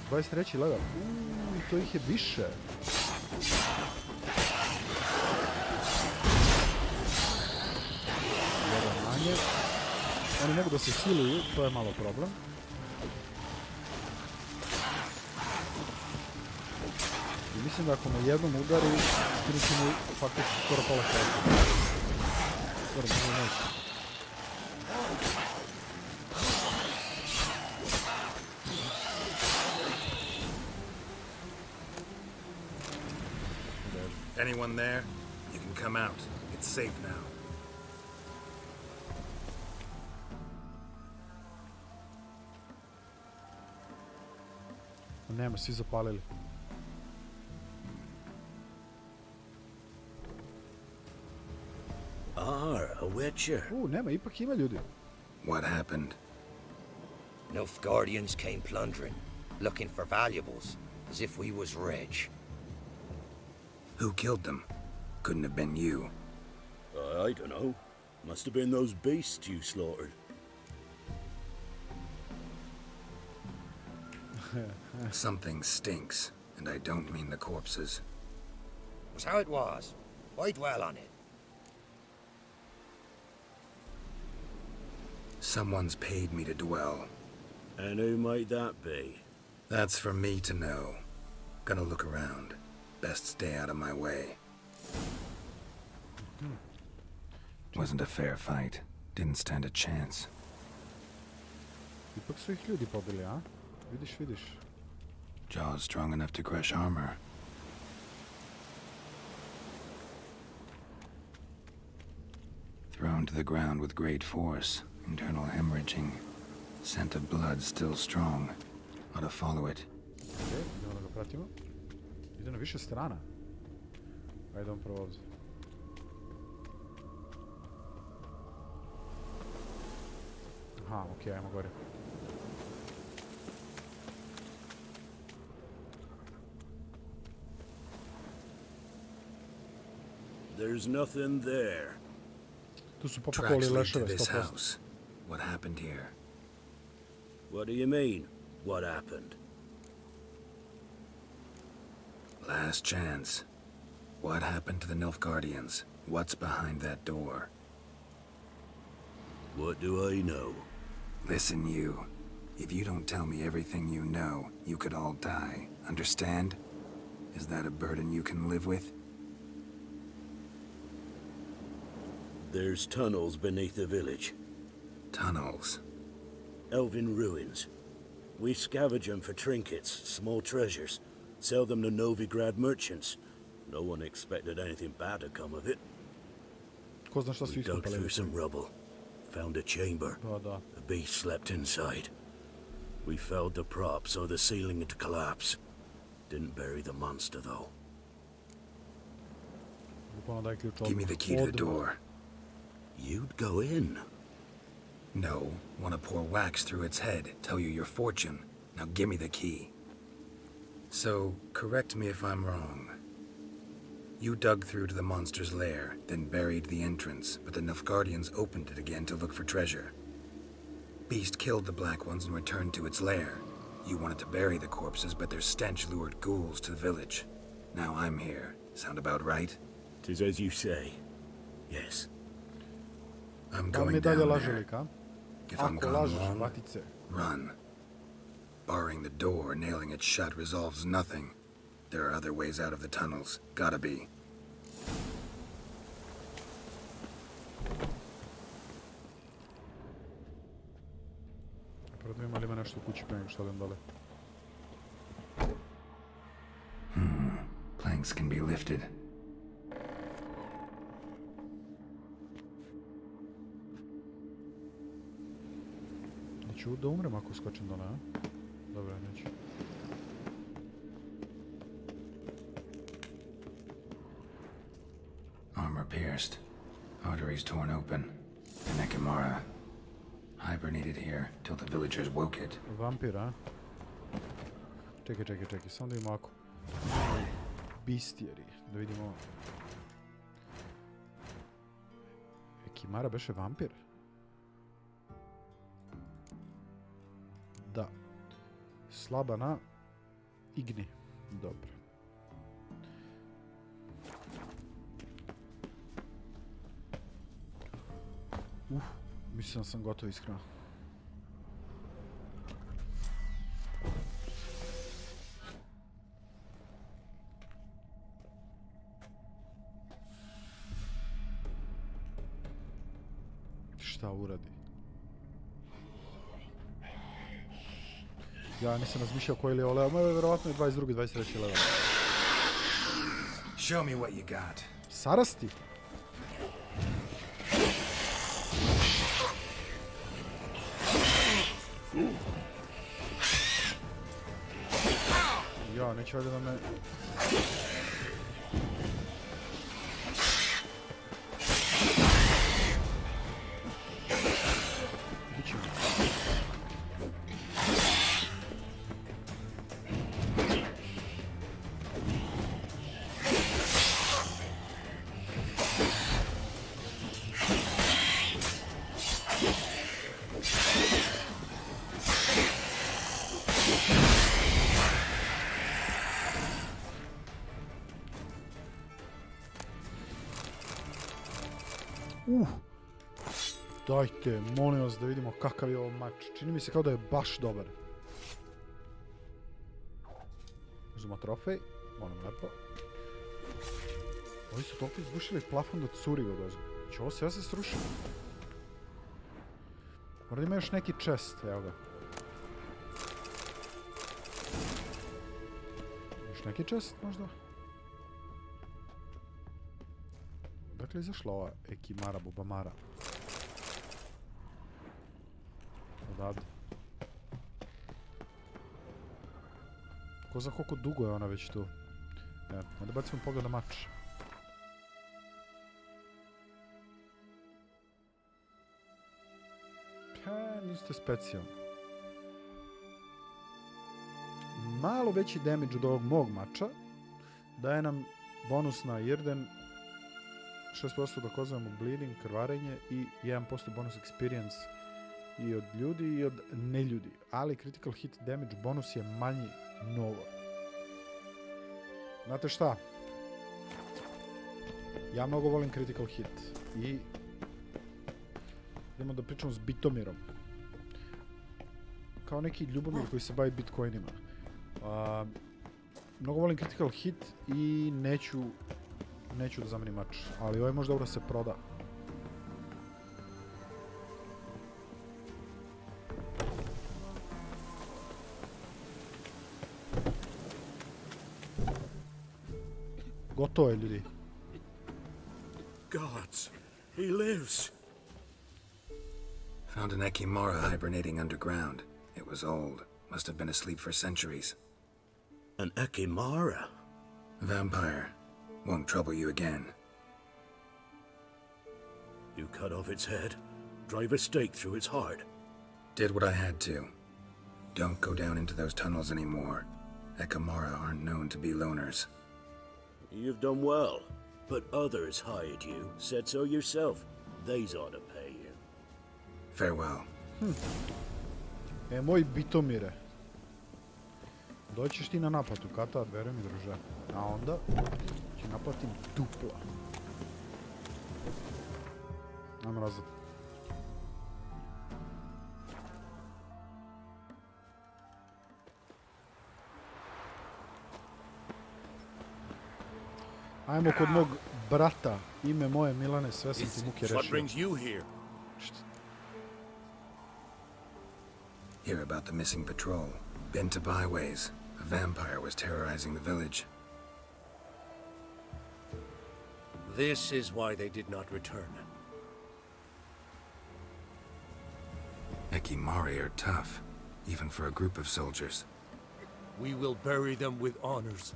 23. level. To ih je više. Jedan manje. Oni mogu da se healuju, to je malo problem. I mislim da ako me jednom udari, skinut ću mu faktički skoro pola health. Skoro možda neće. Anyone there? You can come out. It's safe now. Nema, svi zapalili. A witcher. Nema, ipak ima ljudi. What happened? Nilfgaardians came plundering, looking for valuables, as if we was rich. Who killed them? Couldn't have been you. I don't know. Must have been those beasts you slaughtered. Something stinks, and I don't mean the corpses. Was how it was. Why dwell on it? Someone's paid me to dwell. And who might that be? That's for me to know. Gonna look around. Best stay out of my way. Wasn't a fair fight. Didn't stand a chance. Ipak su ih ljudi pobili, a? Vidiš. Jaws strong enough to crush armor. Thrown to the ground with great force. Internal hemorrhaging. Scent of blood still strong. Ought to follow it. Okay, idemo da ga pratimo. Ide na više strana. Ajde on prvo ovdje. Aha, okej, ajmo gore. There's nothing there. Tu su popakoli leševe, this 100%. house. What happened here? What do you mean, what happened? Last chance. What happened to the Nilfgaardians? What's behind that door? What do I know? Listen, you. If you don't tell me everything you know, you could all die. Understand? Is that a burden you can live with? There's tunnels beneath the village. Tunnels? Elven ruins. We scavenge them for trinkets, small treasures. Sell them to Novigrad merchants. No one expected anything bad to come of it. Ko zna šta su We dug iskopali? through some rubble. Found a chamber. Da. The beast slept inside. We felled the prop so the ceiling would collapse. Didn't bury the monster, though. Bukvalno daj ključ odmah. Give me the key to the door. You'd go in? No. Want to pour wax through its head, tell you your fortune. Now give me the key. So, correct me if I'm wrong. You dug through to the monster's lair, then buried the entrance, but the Nilfgaardians opened it again to look for treasure. Beast killed the Black Ones and returned to its lair. You wanted to bury the corpses, but their stench lured ghouls to the village. Now I'm here. Sound about right? 'Tis as you say. Yes. I'm going down there. If I'm gone long, run. Barring the door, nailing it shut resolves nothing. There are other ways out of the tunnels. Gotta be. Planks can be lifted. Neću da umrem ako skočim dole, a? Dobro, neću. Armor pierced. Arteries torn open. The Nekimara hibernated here till the villagers woke it. Vampir, a? Čekaj, samo da imamo ako. Bistijeri, da vidimo. Nekimara beše vampir? Da. Slaba na igni. Dobro. Mislim da sam gotov iskreno. Šta uradi? Ja nisam razmišljao koji je level. Moje verovatno je 22. 23. level. Show me what you got. Sarasti? Ja, neće ovdje da me... Dajte, molim vas da vidimo kakav je ovo mač. Čini mi se kao da je baš dobar. Uzmemo trofej. Molim lepo. Ovi su toliko izbušili plafon da curi od ozgo. Će ovo sve se srušiti? Mora da ima još neki chest, evo ga. Još neki chest možda? Dakle, izašla ova Ekimara, Bubamara. Odavde. Ko zna koliko dugo je ona već tu. Evo, onda bacimo pogled na mač. Niste specijalni. Malo veći damage od ovog mog mača. Daje nam bonus na Irden. 6% dokozujemo bleeding, krvarenje i 1% bonus experience i od ljudi i od neljudi. Ali critical hit damage bonus je manji mnogo. Znate šta? Ja mnogo volim critical hit i idemo da pričamo s Bitomirom. Kao neki ljubomir koji se bavi bitcoinima. Mnogo volim critical hit i neću da zamenim mač, ali ovaj možda dobro se proda. Gotovo je, ljudi. Gods, he lives. Found an Ekimara hibernating underground. It was old. Must have been asleep for centuries. An Ekimara? Vampire. Won't trouble you again. You cut off its head, drive a stake through its heart. Did what I had to. Don't go down into those tunnels anymore. Ekimara aren't known to be loners. You've done well. But others hired you, said so yourself. They's ought to pay you. Farewell. Moj Bitomire. Doćiš ti na naplatu, Katar, veruj mi, druže. A onda ću naplatim dupla. Ajmo nazad. Ajmo kod mog brata. Ime moje Milane, sve sam ti muke rešio. What brings you here? Hear about the missing patrol. Been to byways. A vampire was terrorizing the village. This is why they did not return. Ekimari are tough, even for a group of soldiers. We will bury them with honors,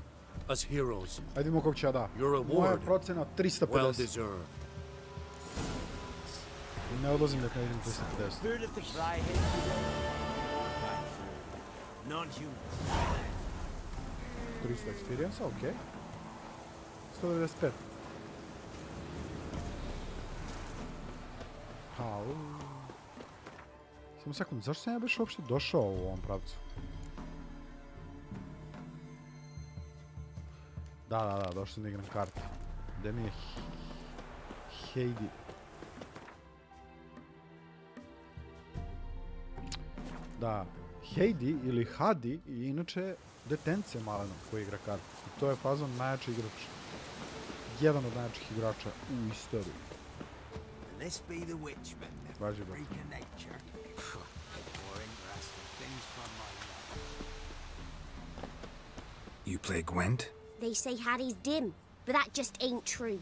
as heroes. Ajde vidimo kog će da. Your Moja reward, procena 350. well deserved. I ne odlazim dok ne vidim 350. 300 experience, ok. 195. Samo sekund, zašto sam ja baš uopšte došao u ovom pravcu? Da, došao sam da igram karte. Gde mi je Heidi? Da, Heidi ili Hadi je inače detence malenog koji igra karte. I to je fazon najjači igrač. Jedan od najjačih igrača u istoriji. Važi ba. You play Gwent? They say Haddie's dim, but that just ain't true.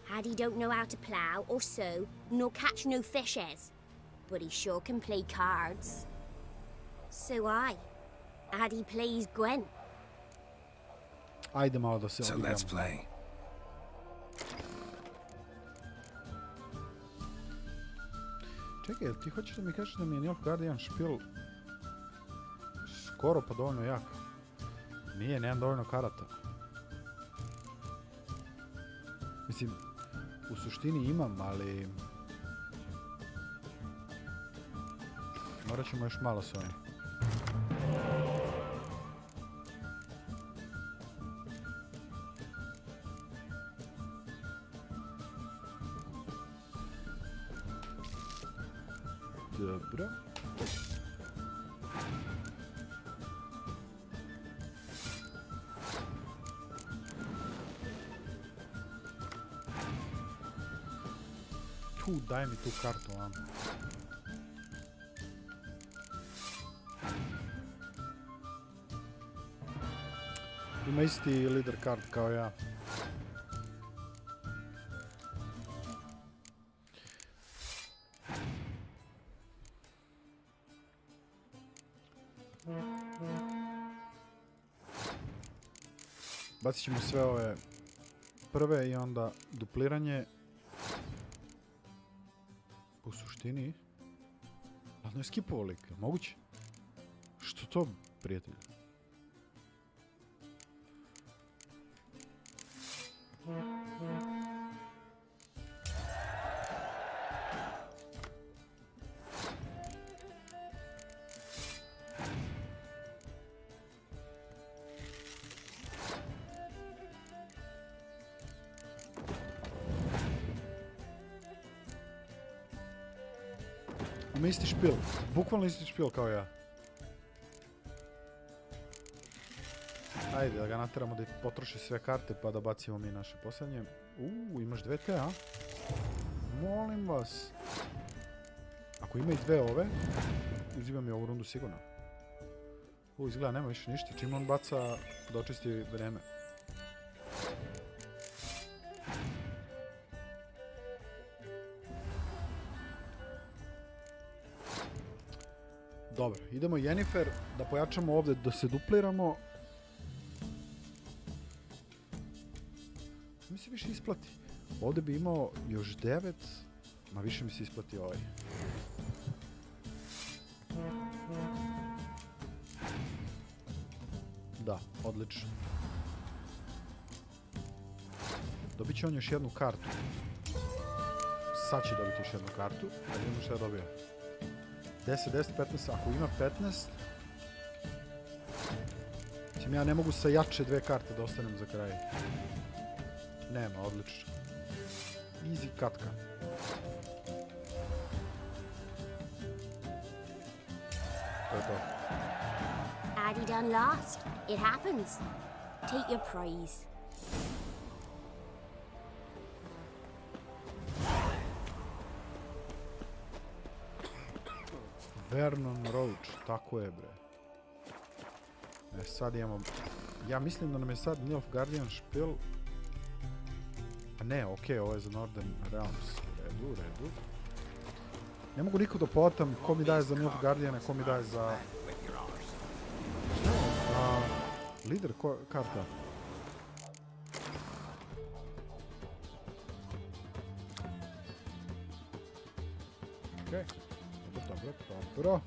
Haddie don't know how to plough or sew, nor catch no fishes. But he sure can play cards. So Haddie plays Gwent. Ajde malo da se So let's play. Čekaj, ti hoćeš da mi kažeš da mi je Nilfgaardian špil skoro pa dovoljno jak? Nije, nemam dovoljno karata. Mislim, u suštini imam, ali... Morat ćemo još malo s ovim. Dobro. Daj mi tu kartu, vam. Ima isti leader card kao ja. Bacit ćemo sve ove prve i onda dupliranje. U suštini, ladno je skipovao lik, moguće? Što to, prijatelj? Ima isti špil, bukvalno isti špil kao ja. Ajde da ga nateramo da potroši sve karte pa da bacimo mi naše posljednje. Imaš 2 te, a? Molim vas. Ako ima i 2 ove, uzimam je ovu rundu sigurno. Izgleda nema više ništa, čim on baca da očisti vreme. Dobro, idemo Jennifer, da pojačamo ovdje, da se dupliramo. Mi se više isplati. Ovdje bi imao još 9, ma više mi se isplati ovaj. Da, odlično. Dobit će on još jednu kartu. Sad će dobiti još jednu kartu. Da vidimo što je dobio. 10, 10, 15. Ako ima 15... Ja ne mogu sa jače dve karte da ostanem za kraj. Nema, odlično. Easy katka. To je to. Addy done last. It happens. Take your prize. Vernon Roach, tako je bre. Sad imamo... Ja mislim da nam je sad Nilfgaardian špil... A ne, okej, ovo je za Northern Realms. U redu. Ne mogu nikog da potam ko mi daje za Nilfgaardiana, ko mi daje za... Šta je? Lider karta. Okej. Dobro.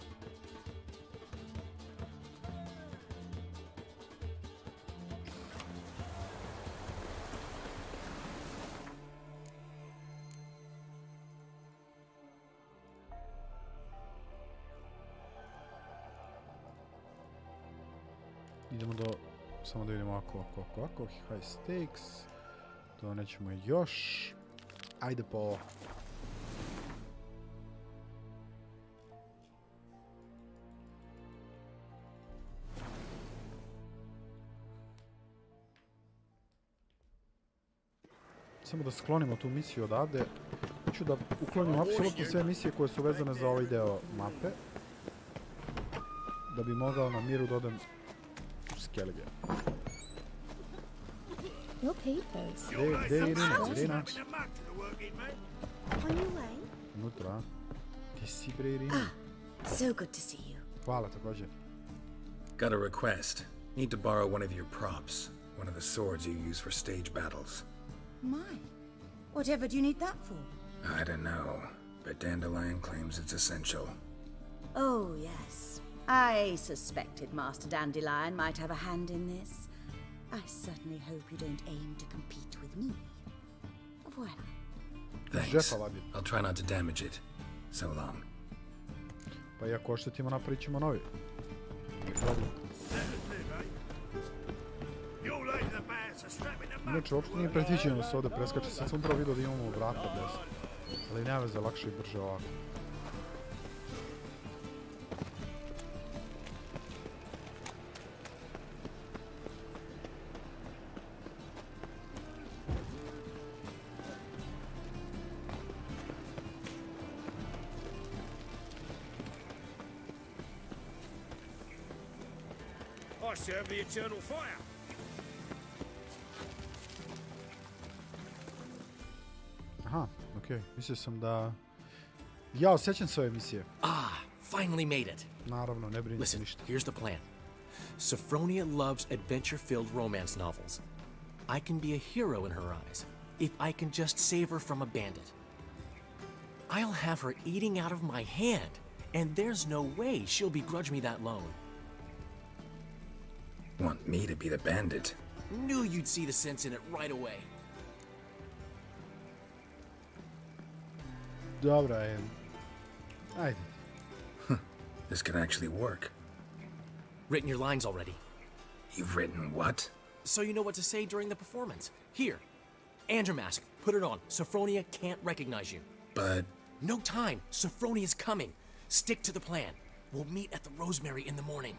Idemo do... Samo da vidimo ovako. High stakes. To nećemo još. Ajde po ovo. Samo da sklonimo tu misiju odavde. Hoću da uklonim apsolutno sve misije koje su vezane za ovaj deo mape. Da bi mogao na miru dodam Skellige. Your papers. Gdje je Irina? On your way? Unutra. Ti si bre Irina. So good to see you. Hvala također. Got a request. Need to borrow one of your props. One of the swords you use for stage battles. Mine? Whatever do you need that for? I don't know, but Dandelion claims it's essential. Oh, yes. I suspected Master Dandelion might have a hand in this. I certainly hope you don't aim to compete with me. Voilà. Thanks. I'll try not to damage it. So long. Pa i ako oštetimo, napravit ćemo novi. Inače, uopšte nije predviđeno da se ovdje preskače. Sad sam upravo vidio da imamo vrata desno. Ali nema veze, lakše i brže ovako. I serve the eternal fire. Aha, okej. Mislio sam da... Ja osjećam svoje misije. Finally made it. Naravno, ne brinite Listen, ništa. here's the plan. Sophronia loves adventure-filled romance novels. I can be a hero in her eyes, if I can just save her from a bandit. I'll have her eating out of my hand, and there's no way she'll begrudge me that loan. Want me to be the bandit? Knew you'd see the sense in it right away. Dobra je. Ajde. This could actually work. Written your lines already. You've written what? So you know what to say during the performance. Here. Andrew mask. Put it on. Sophronia can't recognize you. But... No time. Sophronia's coming. Stick to the plan. We'll meet at the Rosemary in the morning.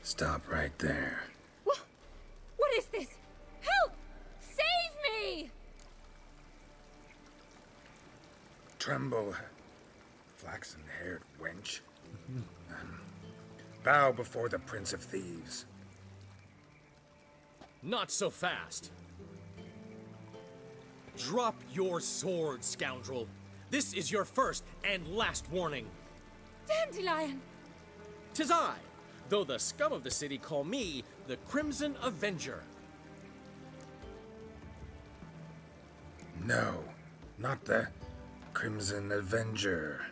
Stop right there. What is this? Help! Save me! Tremble, flaxen-haired wench. Bow before the Prince of Thieves. Not so fast. Drop your sword, scoundrel. This is your first and last warning. Dandelion! 'Tis I, though the scum of the city call me the Crimson Avenger. No, not the Crimson Avenger.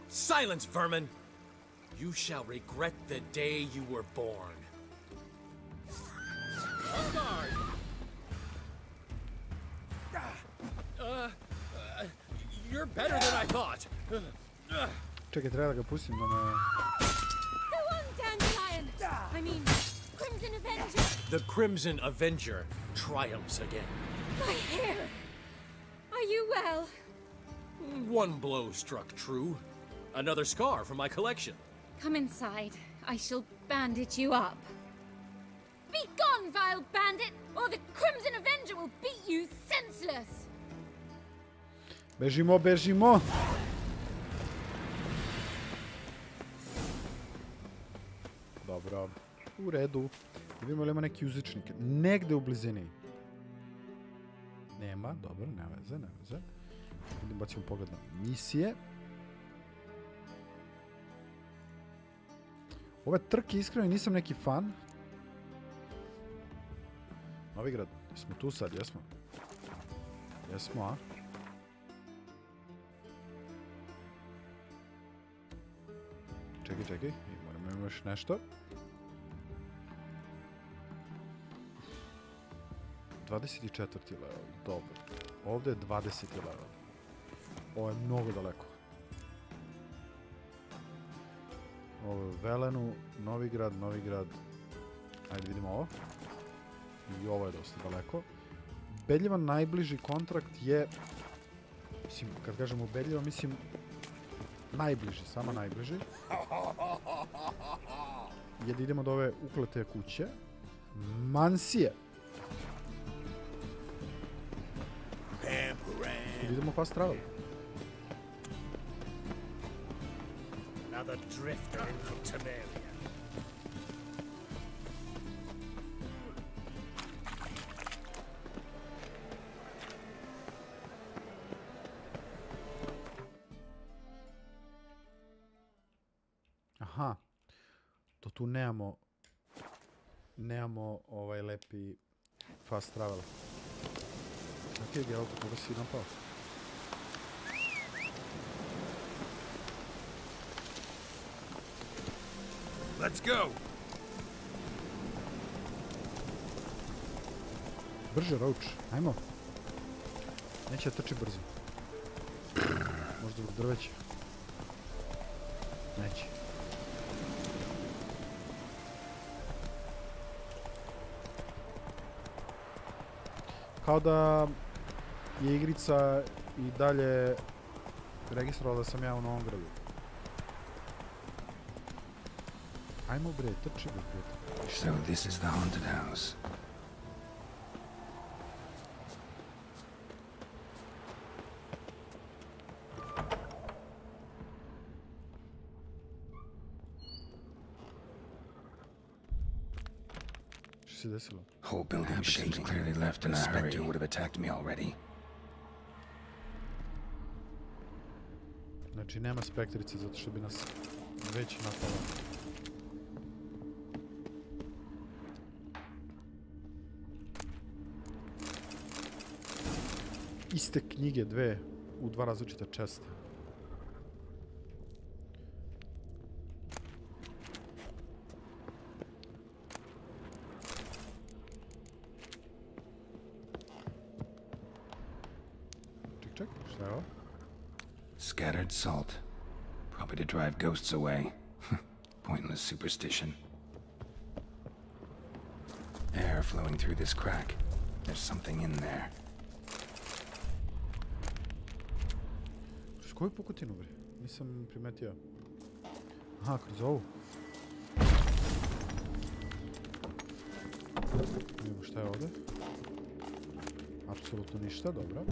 Silence, vermin! You shall regret the day you were born. On guard! You're better than I thought. Čekaj, treba da ga pustim da me... Go on, Dandelion! I mean, Crimson Avenger! The Crimson Avenger triumphs again. My hair! Are you well? One blow struck true. Another scar from my collection. Come inside. I shall bandage you up. Be gone, vile bandit, or the Crimson Avenger will beat you senseless! Bežimo, bežimo! Dobro, u redu. Vidimo li ima neki uzičnik. Negde u blizini. Nema, dobro, ne veze, ne veze. Idem bacimo pogled na misije. Ove trke iskreno nisam neki fan. Novigrad, smo tu sad, jesmo? Jesmo, a? Čekaj, moramo još nešto. 24. level, dobro. Ovdje je 20. level. Ovo je mnogo daleko. Ovo je Velenu, Novigrad. Ajde vidimo ovo. I ovo je dosta daleko. Ubedljivan najbliži kontrakt je... Mislim, kad kažem ubedljivan, mislim... Najbliži, samo najbliži. Je da idemo do ove uklete kuće. Mansije. Idemo fast travel. Another drifter in from Temeria. Aha. To tu nemamo ovaj lepi fast travel. Ok, gdje oko koga si napao? Let's go. Brže, Roach, ajmo. Neće da trči brzo. Možda zbog drveća. Neće. Kao da je Igrica i dalje registrovala da sam ja u Novom Gradu. Ajmo bre, trči bre. So this is the haunted house. Što se desilo? Whole building shaking. Clearly left in a hurry. The specter would have attacked me already. Znači nema spektrice zato što bi nas već napala. Iste knjige, dve, u dva različita česta. Ček, šta je ovo? Scattered salt. Probably to drive ghosts away. Pointless superstition. Air flowing through this crack. There's something in there. Kroz koju pukotinu, bre? Nisam primetio. Aha, kroz ovu. Vidimo šta je ovdje. Apsolutno ništa, dobro.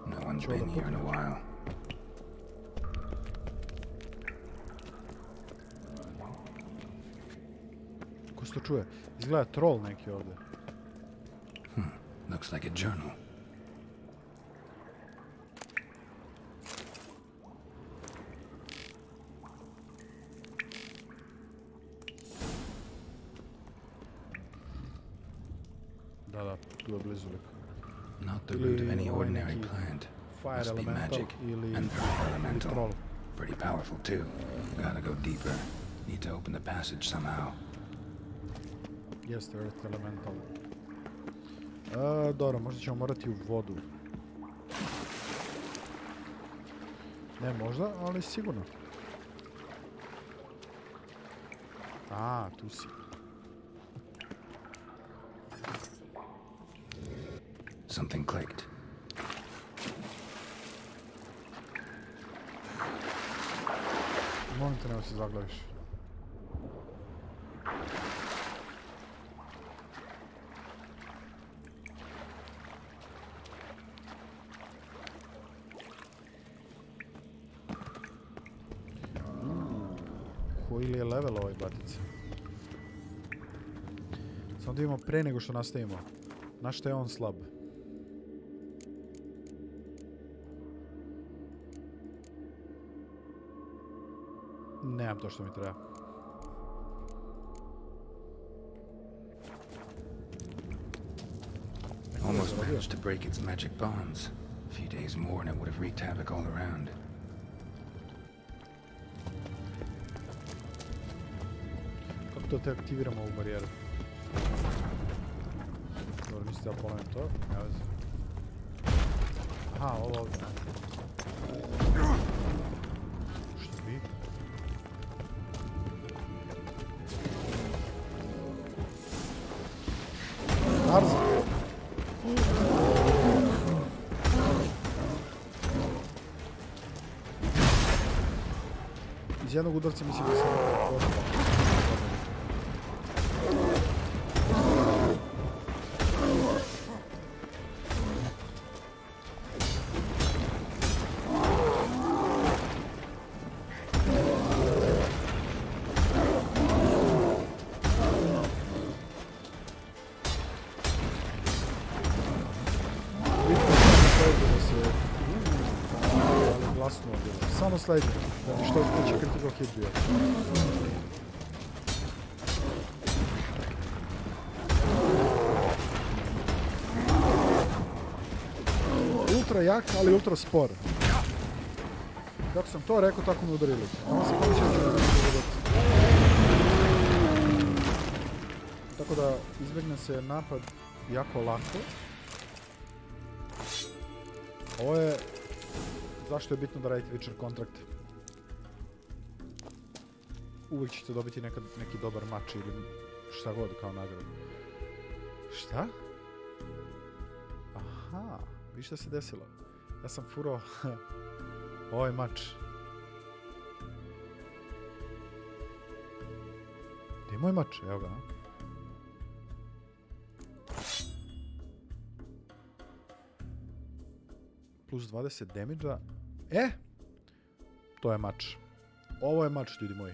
No one's been here in a while. Ko se to čuje? Izgleda troll neki ovdje. Looks like a journal. Da, tu je blizu. Not the root of any ordinary plant. fire Must be elemental magic. ili And earth elemental. troll. Pretty powerful too. Gotta go deeper. Need to open the passage somehow. Jeste, earth elemental. Dobro, možda ćemo morati u vodu. Ne možda, ali sigurno. A, tu si. Something clicked. Molim te, nema se zaglaviš. Koji li je level ovaj batica? Samo da vidimo pre nego što nastavimo. Na što je on slab? Nemam to što mi treba. Almost managed to break its magic bonds. A few days more and it would have wreaked havoc all around. Kako to te aktiviramo u barijeru? Dobro, mislite da polovim to? Ne veze. Aha, ovo ovdje. Što bi? Narza! Iz jednog udarca mislim da sam došla. Samo sljedeće, što će critical hit bio. Ultra jak, ali ultra spor. Kako sam to rekao, tako me udarili. Tako da izbjegne se napad jako lako. Ovo je... Zašto je bitno da radite Witcher kontrakt? Uvijek ćete dobiti neki dobar mač ili šta god kao nagradu. Šta? Aha, vi šta se desilo? Ja sam furao ovaj mač. Gdje je moj mač? Evo ga. Plus 20 damage-a. To je mač. Ovo je mač, ljudi moji.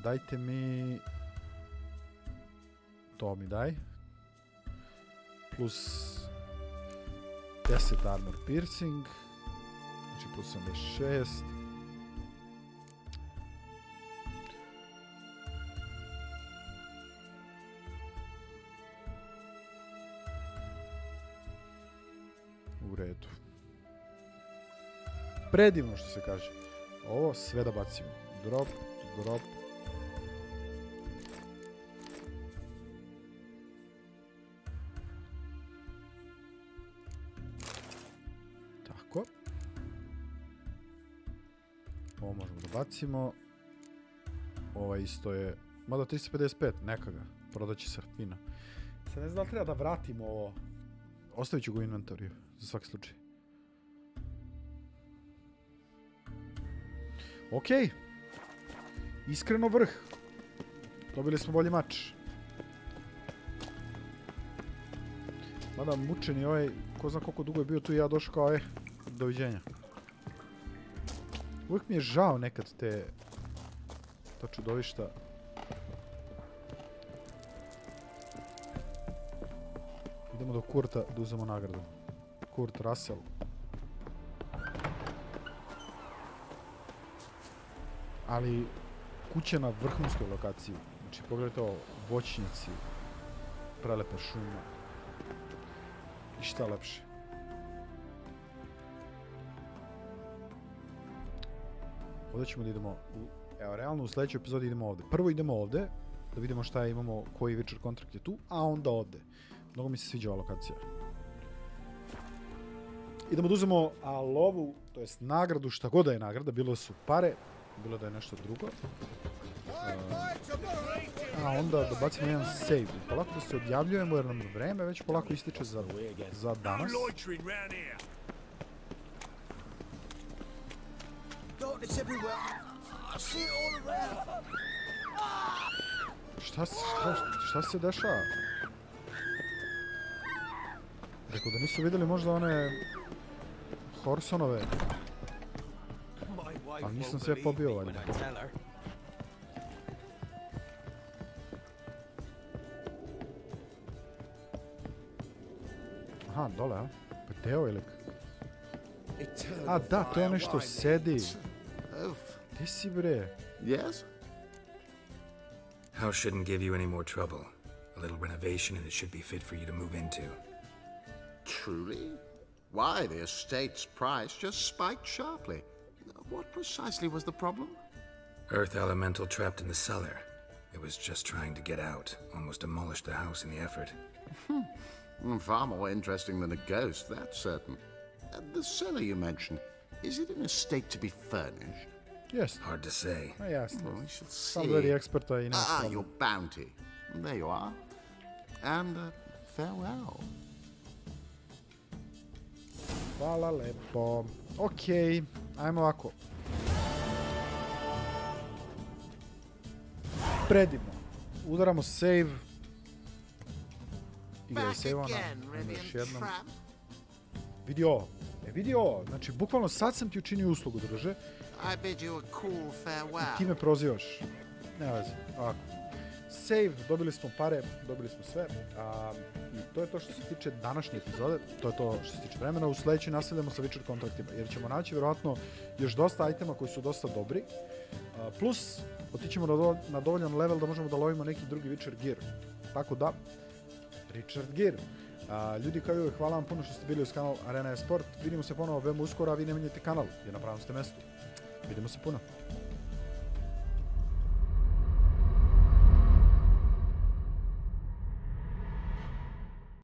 Dajte mi... To mi daj. Plus 10 armor piercing. Znači plus 76. U redu. Predivno što se kaže. Ovo sve da bacimo. Drop, drop. Tako. Ovo možemo da bacimo. Ovo isto je... Mada 355, neka ga. Prodat će se fino. Sad ne znam da li treba da vratimo ovo. Ostavit ću ga u inventoriju. Za svaki slučaj. Okej. Iskreno vrh. Dobili smo bolji mač. Mada mučeni ovaj, ko zna koliko dugo je bio tu i ja došao kao doviđenja. Uvijek mi je žao nekad ta čudovišta. Idemo do Kurta da uzemo nagradu. Kurt Russell. Ali kuća na vrhunskoj lokaciji. Znači pogledajte ovo, voćnjaci, prelepa šuma. Ništa lepše. Ovdje ćemo da idemo, evo, realno u sljedećoj epizodi idemo ovdje. Prvo idemo ovdje, da vidimo šta imamo, koji večer kontrakt je tu, a onda ovdje. Mnogo mi se sviđa ova lokacija. Idemo da uzemo lovu, to jest nagradu, šta god da je nagrada, bilo su pare, bilo da je nešto drugo. A onda da bacimo jedan save. Polako da se odjavljujemo jer nam vreme već polako ističe za danas. Šta se dešava? Rekao da nisu vidjeli možda one Horsonove. Ali nisam sve pobio valjda. Aha, dole, a? Pa gdje je ovaj lik? A da, to je nešto sedi. Gdje si bre? Yes? House shouldn't give you any more trouble. A little renovation and it should be fit for you to move into. Truly? Why, the estate's price just spiked sharply. What precisely was the problem? Earth elemental trapped in the cellar. It was just trying to get out. Almost demolished the house in the effort. Far more interesting than a ghost, that's certain. The cellar you mentioned, is it in a state to be furnished? Yes. Hard to say. Yes. Well, we shall see. Somebody expert in your bounty. There you are. And farewell. Hvala lepo. Okej, ajmo ovako. Predivno. Udaramo save. Igra je save-ona. Još jednom. Vidi ovo. Vidi ovo. Znači, bukvalno sad sam ti učinio uslugu, druže. I ti me prozivaš. Ne vezi. Ovako. Save, dobili smo pare, dobili smo sve. I to je to što se tiče današnje epizode. To je to što se tiče vremena. U sljedećoj nastavljamo sa večer kontraktima. Jer ćemo naći vjerovatno još dosta itema koji su dosta dobri. Plus, otićemo na dovoljan level da možemo da lovimo neki drugi večer gear. Tako da, Richard Gear. Ljudi kao i uvijek, hvala vam puno što ste bili uz kanal Arena Esport. Vidimo se ponovo veoma uskoro, a vi ne menjajte kanal, jer na pravom ste mestu. Vidimo se puno.